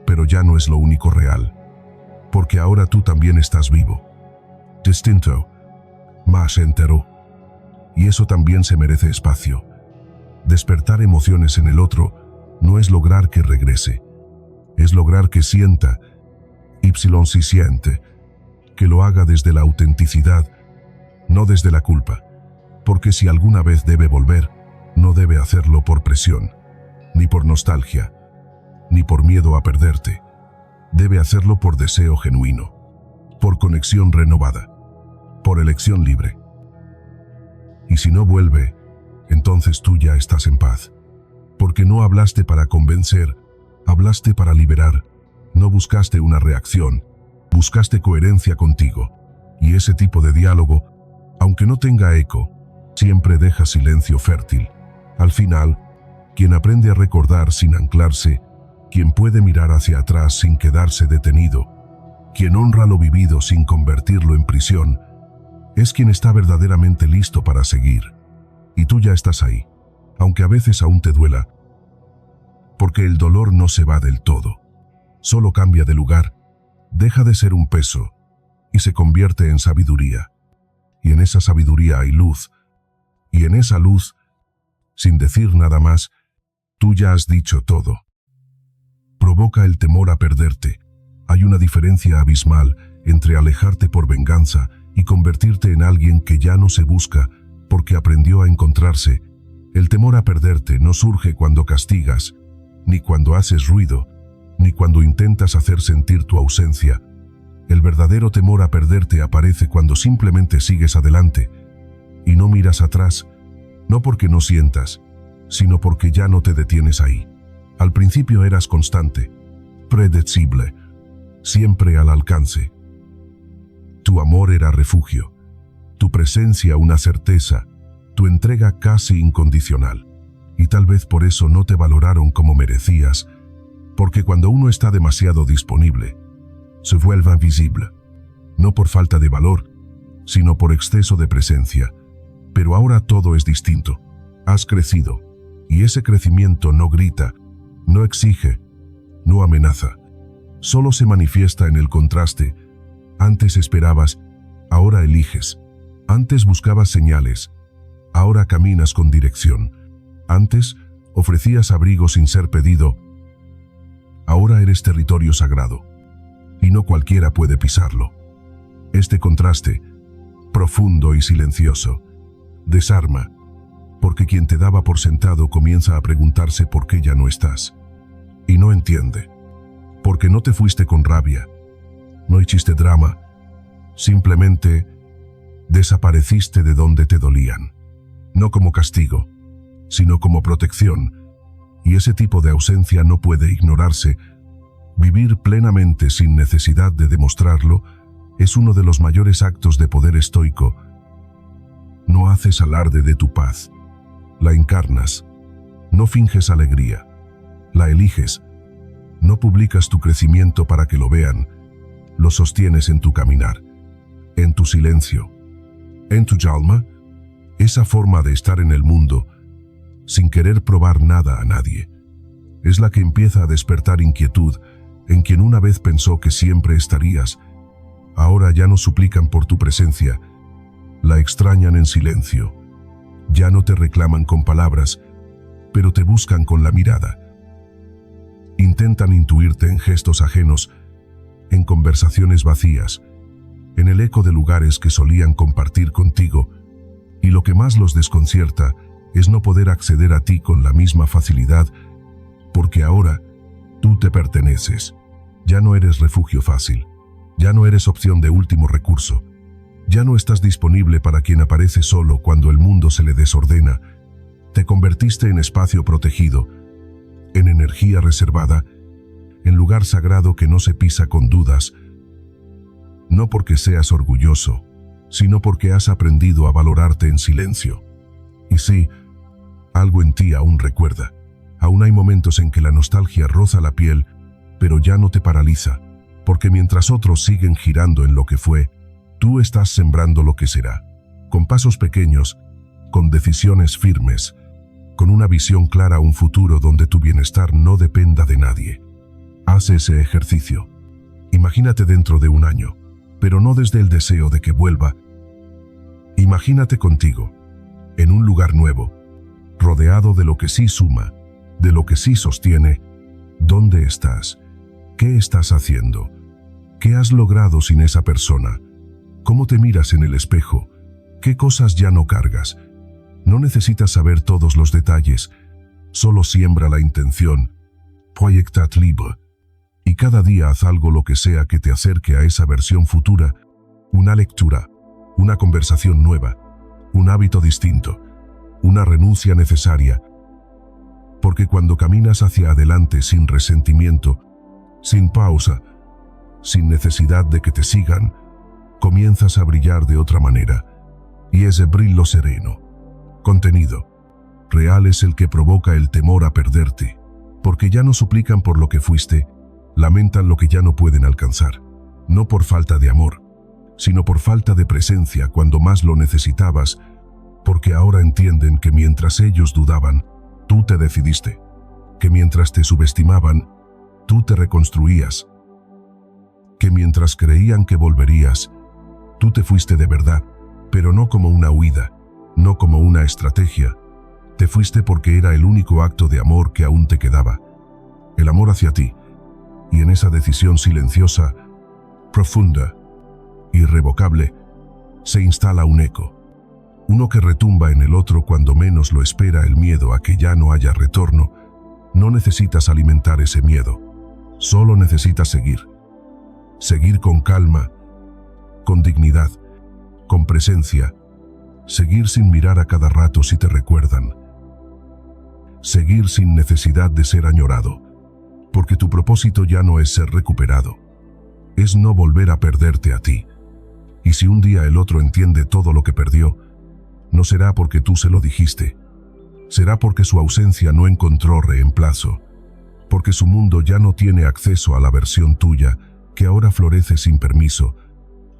pero ya no es lo único real, porque ahora tú también estás vivo, distinto, más entero, y eso también se merece espacio. Despertar emociones en el otro no es lograr que regrese, es lograr que sienta, si siente, que lo haga desde la autenticidad, no desde la culpa, porque si alguna vez debe volver, no debe hacerlo por presión, ni por nostalgia, ni por miedo a perderte. Debe hacerlo por deseo genuino, por conexión renovada, por elección libre. Y si no vuelve, entonces tú ya estás en paz, porque no hablaste para convencer, hablaste para liberar, no buscaste una reacción, buscaste coherencia contigo, y ese tipo de diálogo, aunque no tenga eco, siempre deja silencio fértil. Al final, quien aprende a recordar sin anclarse, quien puede mirar hacia atrás sin quedarse detenido, quien honra lo vivido sin convertirlo en prisión, es quien está verdaderamente listo para seguir. Y tú ya estás ahí, aunque a veces aún te duela, porque el dolor no se va del todo, solo cambia de lugar, deja de ser un peso y se convierte en sabiduría. Y en esa sabiduría hay luz, y en esa luz, sin decir nada más, tú ya has dicho todo. Provoca el temor a perderte. Hay una diferencia abismal entre alejarte por venganza y convertirte en alguien que ya no se busca porque aprendió a encontrarse. El temor a perderte no surge cuando castigas, ni cuando haces ruido, ni cuando intentas hacer sentir tu ausencia. El verdadero temor a perderte aparece cuando simplemente sigues adelante y no miras atrás, no porque no sientas, sino porque ya no te detienes ahí. Al principio eras constante, predecible, siempre al alcance. Tu amor era refugio, tu presencia una certeza, tu entrega casi incondicional. Y tal vez por eso no te valoraron como merecías, porque cuando uno está demasiado disponible, se vuelve invisible. No por falta de valor, sino por exceso de presencia. Pero ahora todo es distinto. Has crecido, y ese crecimiento no grita, no exige, no amenaza. Solo se manifiesta en el contraste. Antes esperabas, ahora eliges. Antes buscabas señales, ahora caminas con dirección. Antes ofrecías abrigo sin ser pedido, ahora eres territorio sagrado, y no cualquiera puede pisarlo. Este contraste, profundo y silencioso, desarma, porque quien te daba por sentado comienza a preguntarse por qué ya no estás. Y no entiende, porque no te fuiste con rabia, no hiciste drama, simplemente desapareciste de donde te dolían. No como castigo, sino como protección, y ese tipo de ausencia no puede ignorarse. Vivir plenamente sin necesidad de demostrarlo es uno de los mayores actos de poder estoico. No haces alarde de tu paz, la encarnas, no finges alegría, la eliges, no publicas tu crecimiento para que lo vean, lo sostienes en tu caminar, en tu silencio, en tu alma. Esa forma de estar en el mundo, sin querer probar nada a nadie, es la que empieza a despertar inquietud en quien una vez pensó que siempre estarías. Ahora ya no suplican por tu presencia, La extrañan en silencio. Ya no te reclaman con palabras, pero te buscan con la mirada. Intentan intuirte en gestos ajenos, en conversaciones vacías, en el eco de lugares que solían compartir contigo, y lo que más los desconcierta es no poder acceder a ti con la misma facilidad, porque ahora tú te perteneces. Ya no eres refugio fácil, ya no eres opción de último recurso, ya no estás disponible para quien aparece solo cuando el mundo se le desordena. Te convertiste en espacio protegido, en energía reservada, en lugar sagrado que no se pisa con dudas, no porque seas orgulloso, sino porque has aprendido a valorarte en silencio. Y sí, algo en ti aún recuerda. Aún hay momentos en que la nostalgia roza la piel, pero ya no te paraliza, porque mientras otros siguen girando en lo que fue, tú estás sembrando lo que será, con pasos pequeños, con decisiones firmes, con una visión clara a un futuro donde tu bienestar no dependa de nadie. Haz ese ejercicio. Imagínate dentro de un año, pero no desde el deseo de que vuelva. Imagínate contigo, en un lugar nuevo, rodeado de lo que sí suma, de lo que sí sostiene. ¿Dónde estás? ¿Qué estás haciendo? ¿Qué has logrado sin esa persona? ¿Cómo te miras en el espejo? ¿Qué cosas ya no cargas? No necesitas saber todos los detalles, solo siembra la intención. Proyectat libre. Y cada día haz algo, lo que sea que te acerque a esa versión futura, una lectura, una conversación nueva, un hábito distinto, una renuncia necesaria. Porque cuando caminas hacia adelante sin resentimiento, sin pausa, sin necesidad de que te sigan, comienzas a brillar de otra manera. Y ese brillo sereno, contenido, real es el que provoca el temor a perderte, porque ya no suplican por lo que fuiste, lamentan lo que ya no pueden alcanzar, no por falta de amor, sino por falta de presencia cuando más lo necesitabas, porque ahora entienden que mientras ellos dudaban, tú te decidiste, que mientras te subestimaban, tú te reconstruías, que mientras creían que volverías, tú te fuiste de verdad, pero no como una huida, no como una estrategia. Te fuiste porque era el único acto de amor que aún te quedaba, el amor hacia ti. Y en esa decisión silenciosa, profunda, irrevocable, se instala un eco. Uno que retumba en el otro cuando menos lo espera, el miedo a que ya no haya retorno. No necesitas alimentar ese miedo, solo necesitas seguir. Seguir con calma, con dignidad, con presencia. Seguir sin mirar a cada rato si te recuerdan. Seguir sin necesidad de ser añorado, porque tu propósito ya no es ser recuperado, es no volver a perderte a ti. Y si un día el otro entiende todo lo que perdió, no será porque tú se lo dijiste, será porque su ausencia no encontró reemplazo, porque su mundo ya no tiene acceso a la versión tuya que ahora florece sin permiso.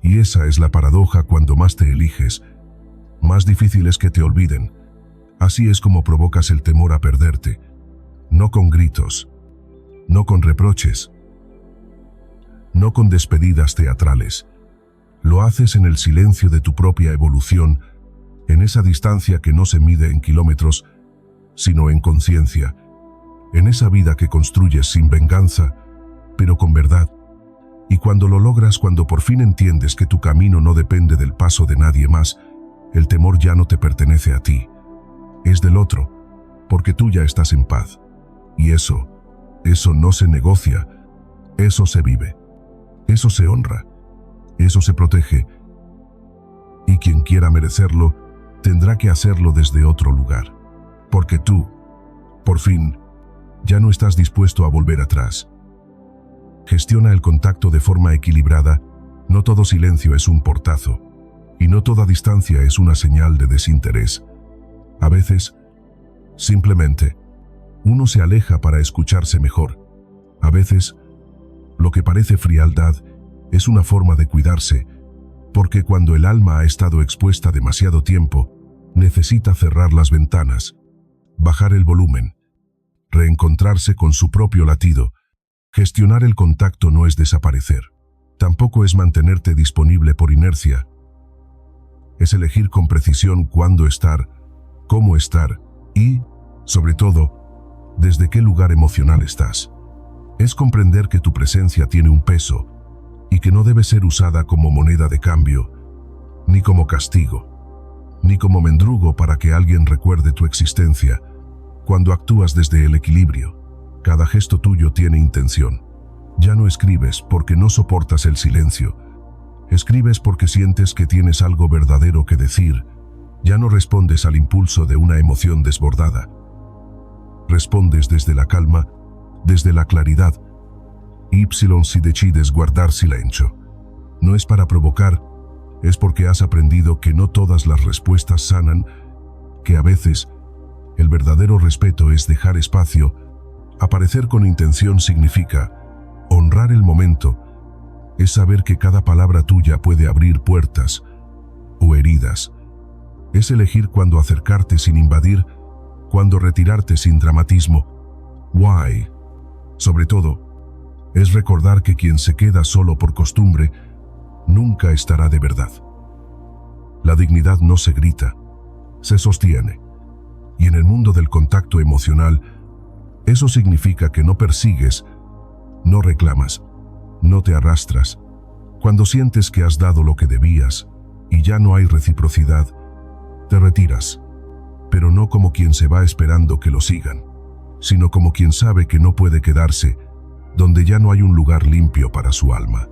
Y esa es la paradoja: cuando más te eliges, más difícil es que te olviden. Así es como provocas el temor a perderte, no con gritos, no con reproches, no con despedidas teatrales. Lo haces en el silencio de tu propia evolución, en esa distancia que no se mide en kilómetros, sino en conciencia, en esa vida que construyes sin venganza, pero con verdad. Y cuando lo logras, cuando por fin entiendes que tu camino no depende del paso de nadie más, el temor ya no te pertenece a ti, es del otro, porque tú ya estás en paz. Y eso no se negocia, eso se vive, eso se honra, eso se protege. Y quien quiera merecerlo, tendrá que hacerlo desde otro lugar, porque tú, por fin, ya no estás dispuesto a volver atrás. Gestiona el contacto de forma equilibrada. No todo silencio es un portazo, y no toda distancia es una señal de desinterés. A veces, simplemente, uno se aleja para escucharse mejor. A veces, lo que parece frialdad es una forma de cuidarse, porque cuando el alma ha estado expuesta demasiado tiempo, necesita cerrar las ventanas, bajar el volumen, reencontrarse con su propio latido. Gestionar el contacto no es desaparecer, tampoco es mantenerte disponible por inercia. Es elegir con precisión cuándo estar, cómo estar y, sobre todo, desde qué lugar emocional estás. Es comprender que tu presencia tiene un peso y que no debe ser usada como moneda de cambio, ni como castigo, ni como mendrugo para que alguien recuerde tu existencia. Cuando actúas desde el equilibrio, cada gesto tuyo tiene intención. Ya no escribes porque no soportas el silencio. Escribes porque sientes que tienes algo verdadero que decir. Ya no respondes al impulso de una emoción desbordada. Respondes desde la calma, desde la claridad. Y si decides guardar silencio, no es para provocar, es porque has aprendido que no todas las respuestas sanan, que a veces el verdadero respeto es dejar espacio. Aparecer con intención significa honrar el momento, es saber que cada palabra tuya puede abrir puertas o heridas. Es elegir cuándo acercarte sin invadir, cuándo retirarte sin dramatismo. Why? Sobre todo, es recordar que quien se queda solo por costumbre nunca estará de verdad. La dignidad no se grita, se sostiene. Y en el mundo del contacto emocional, eso significa que no persigues, no reclamas, no te arrastras. Cuando sientes que has dado lo que debías y ya no hay reciprocidad, te retiras, pero no como quien se va esperando que lo sigan, sino como quien sabe que no puede quedarse donde ya no hay un lugar limpio para su alma.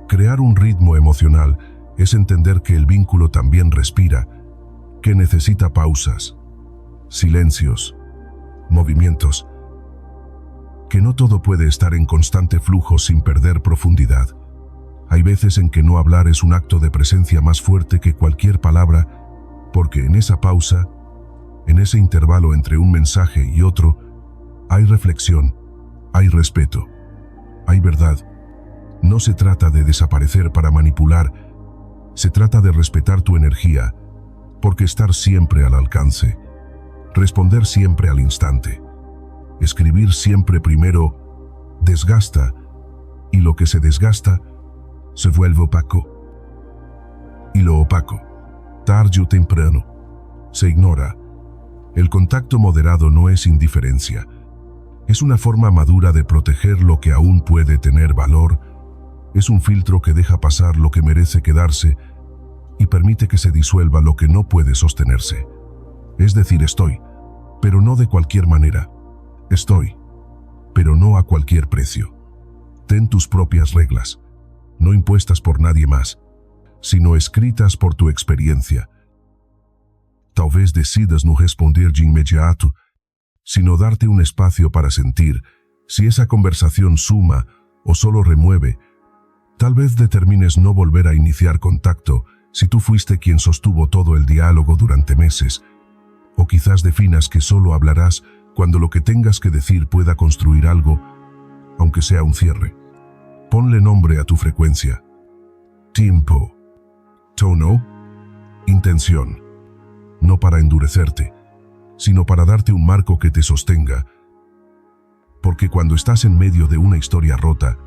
Crear un ritmo emocional es entender que el vínculo también respira, que necesita pausas, silencios, movimientos, que no todo puede estar en constante flujo sin perder profundidad. Hay veces en que no hablar es un acto de presencia más fuerte que cualquier palabra, porque en esa pausa, en ese intervalo entre un mensaje y otro, hay reflexión, hay respeto, hay verdad. No se trata de desaparecer para manipular, se trata de respetar tu energía, porque estar siempre al alcance, responder siempre al instante, escribir siempre primero, desgasta, y lo que se desgasta, se vuelve opaco. Y lo opaco, tarde o temprano, se ignora. El contacto moderado no es indiferencia. Es una forma madura de proteger lo que aún puede tener valor. Es un filtro que deja pasar lo que merece quedarse y permite que se disuelva lo que no puede sostenerse. Es decir, estoy, pero no de cualquier manera. Estoy, pero no a cualquier precio. Ten tus propias reglas, no impuestas por nadie más, sino escritas por tu experiencia. Talvez decidas no responder de inmediato, sino darte un espacio para sentir si esa conversación suma o solo remueve. Tal vez determines no volver a iniciar contacto si tú fuiste quien sostuvo todo el diálogo durante meses, o quizás definas que solo hablarás cuando lo que tengas que decir pueda construir algo, aunque sea un cierre. Ponle nombre a tu frecuencia. Tiempo. Tono. Intención. No para endurecerte, sino para darte un marco que te sostenga. Porque cuando estás en medio de una historia rota,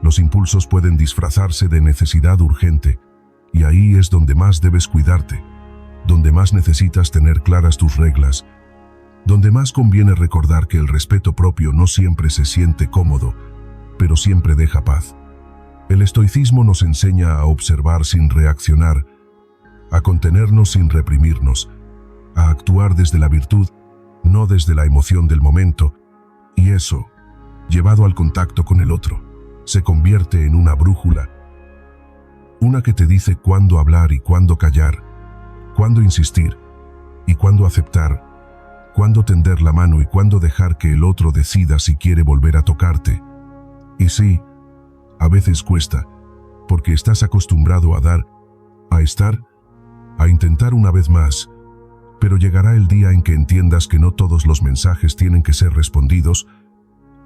los impulsos pueden disfrazarse de necesidad urgente, y ahí es donde más debes cuidarte, donde más necesitas tener claras tus reglas, donde más conviene recordar que el respeto propio no siempre se siente cómodo, pero siempre deja paz. El estoicismo nos enseña a observar sin reaccionar, a contenernos sin reprimirnos, a actuar desde la virtud, no desde la emoción del momento, y eso, llevado al contacto con el otro, se convierte en una brújula, una que te dice cuándo hablar y cuándo callar, cuándo insistir y cuándo aceptar, cuándo tender la mano y cuándo dejar que el otro decida si quiere volver a tocarte. Y sí, a veces cuesta, porque estás acostumbrado a dar, a estar, a intentar una vez más, pero llegará el día en que entiendas que no todos los mensajes tienen que ser respondidos,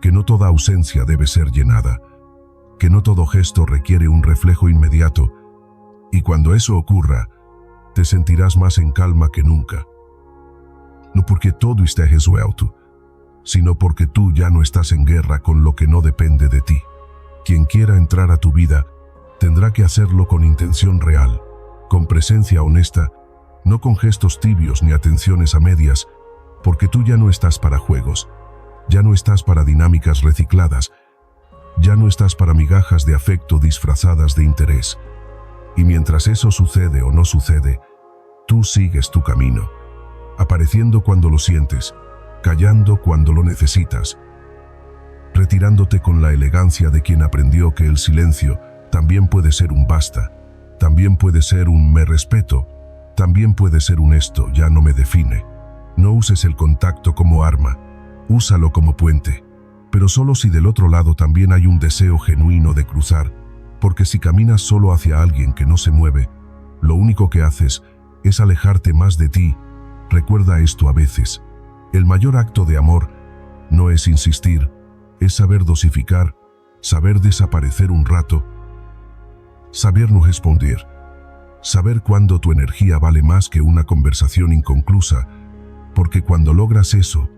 que no toda ausencia debe ser llenada, que no todo gesto requiere un reflejo inmediato, y cuando eso ocurra, te sentirás más en calma que nunca. No porque todo esté resuelto, sino porque tú ya no estás en guerra con lo que no depende de ti. Quien quiera entrar a tu vida, tendrá que hacerlo con intención real, con presencia honesta, no con gestos tibios ni atenciones a medias, porque tú ya no estás para juegos, ya no estás para dinámicas recicladas, ya no estás para migajas de afecto disfrazadas de interés. Y mientras eso sucede o no sucede, tú sigues tu camino, apareciendo cuando lo sientes, callando cuando lo necesitas, retirándote con la elegancia de quien aprendió que el silencio también puede ser un basta, también puede ser un me respeto, también puede ser un esto ya no me define. No uses el contacto como arma, úsalo como puente, pero solo si del otro lado también hay un deseo genuino de cruzar, porque si caminas solo hacia alguien que no se mueve, lo único que haces es alejarte más de ti. Recuerda esto a veces. El mayor acto de amor no es insistir, es saber dosificar, saber desaparecer un rato, saber no responder, saber cuándo tu energía vale más que una conversación inconclusa, porque cuando logras eso,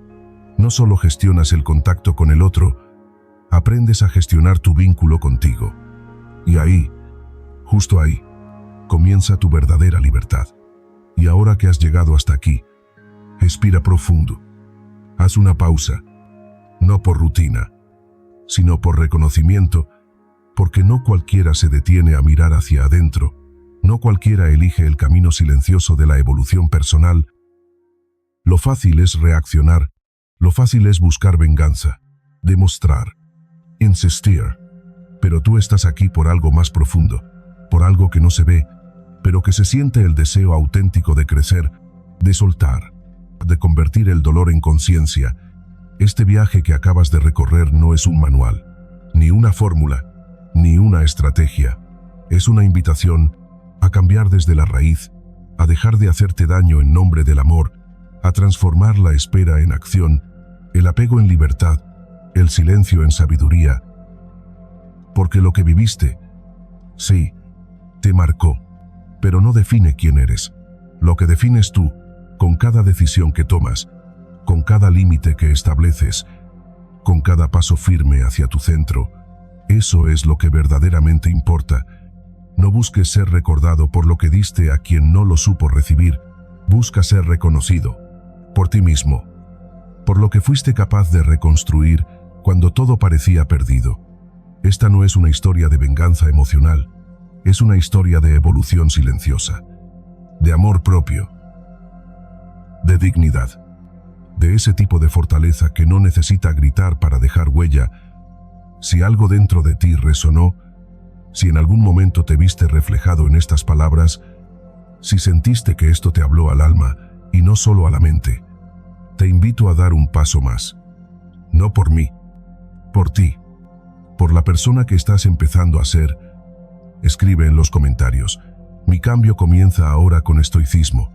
no solo gestionas el contacto con el otro, aprendes a gestionar tu vínculo contigo. Y ahí, justo ahí, comienza tu verdadera libertad. Y ahora que has llegado hasta aquí, respira profundo. Haz una pausa, no por rutina, sino por reconocimiento, porque no cualquiera se detiene a mirar hacia adentro, no cualquiera elige el camino silencioso de la evolución personal. Lo fácil es reaccionar, lo fácil es buscar venganza, demostrar, insistir, pero tú estás aquí por algo más profundo, por algo que no se ve, pero que se siente el deseo auténtico de crecer, de soltar, de convertir el dolor en conciencia. Este viaje que acabas de recorrer no es un manual, ni una fórmula, ni una estrategia. Es una invitación a cambiar desde la raíz, a dejar de hacerte daño en nombre del amor, a transformar la espera en acción, el apego en libertad, el silencio en sabiduría. Porque lo que viviste, sí, te marcó, pero no define quién eres. Lo que defines tú, con cada decisión que tomas, con cada límite que estableces, con cada paso firme hacia tu centro, eso es lo que verdaderamente importa. No busques ser recordado por lo que diste a quien no lo supo recibir, busca ser reconocido por ti mismo, por lo que fuiste capaz de reconstruir cuando todo parecía perdido. Esta no es una historia de venganza emocional, es una historia de evolución silenciosa, de amor propio, de dignidad, de ese tipo de fortaleza que no necesita gritar para dejar huella. Si algo dentro de ti resonó, si en algún momento te viste reflejado en estas palabras, si sentiste que esto te habló al alma y no solo a la mente, te invito a dar un paso más. No por mí, por ti, por la persona que estás empezando a ser. Escribe en los comentarios: mi cambio comienza ahora con estoicismo.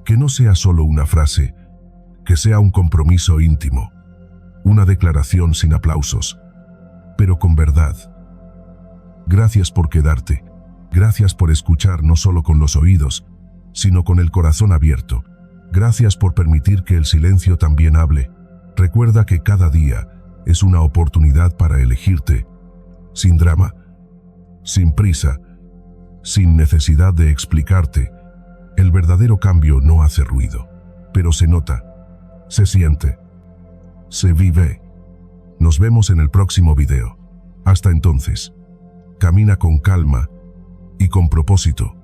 Que no sea solo una frase, que sea un compromiso íntimo, una declaración sin aplausos, pero con verdad. Gracias por quedarte, gracias por escuchar no solo con los oídos, sino con el corazón abierto. Gracias por permitir que el silencio también hable. Recuerda que cada día es una oportunidad para elegirte, sin drama, sin prisa, sin necesidad de explicarte. El verdadero cambio no hace ruido, pero se nota, se siente, se vive. Nos vemos en el próximo video. Hasta entonces, camina con calma y con propósito.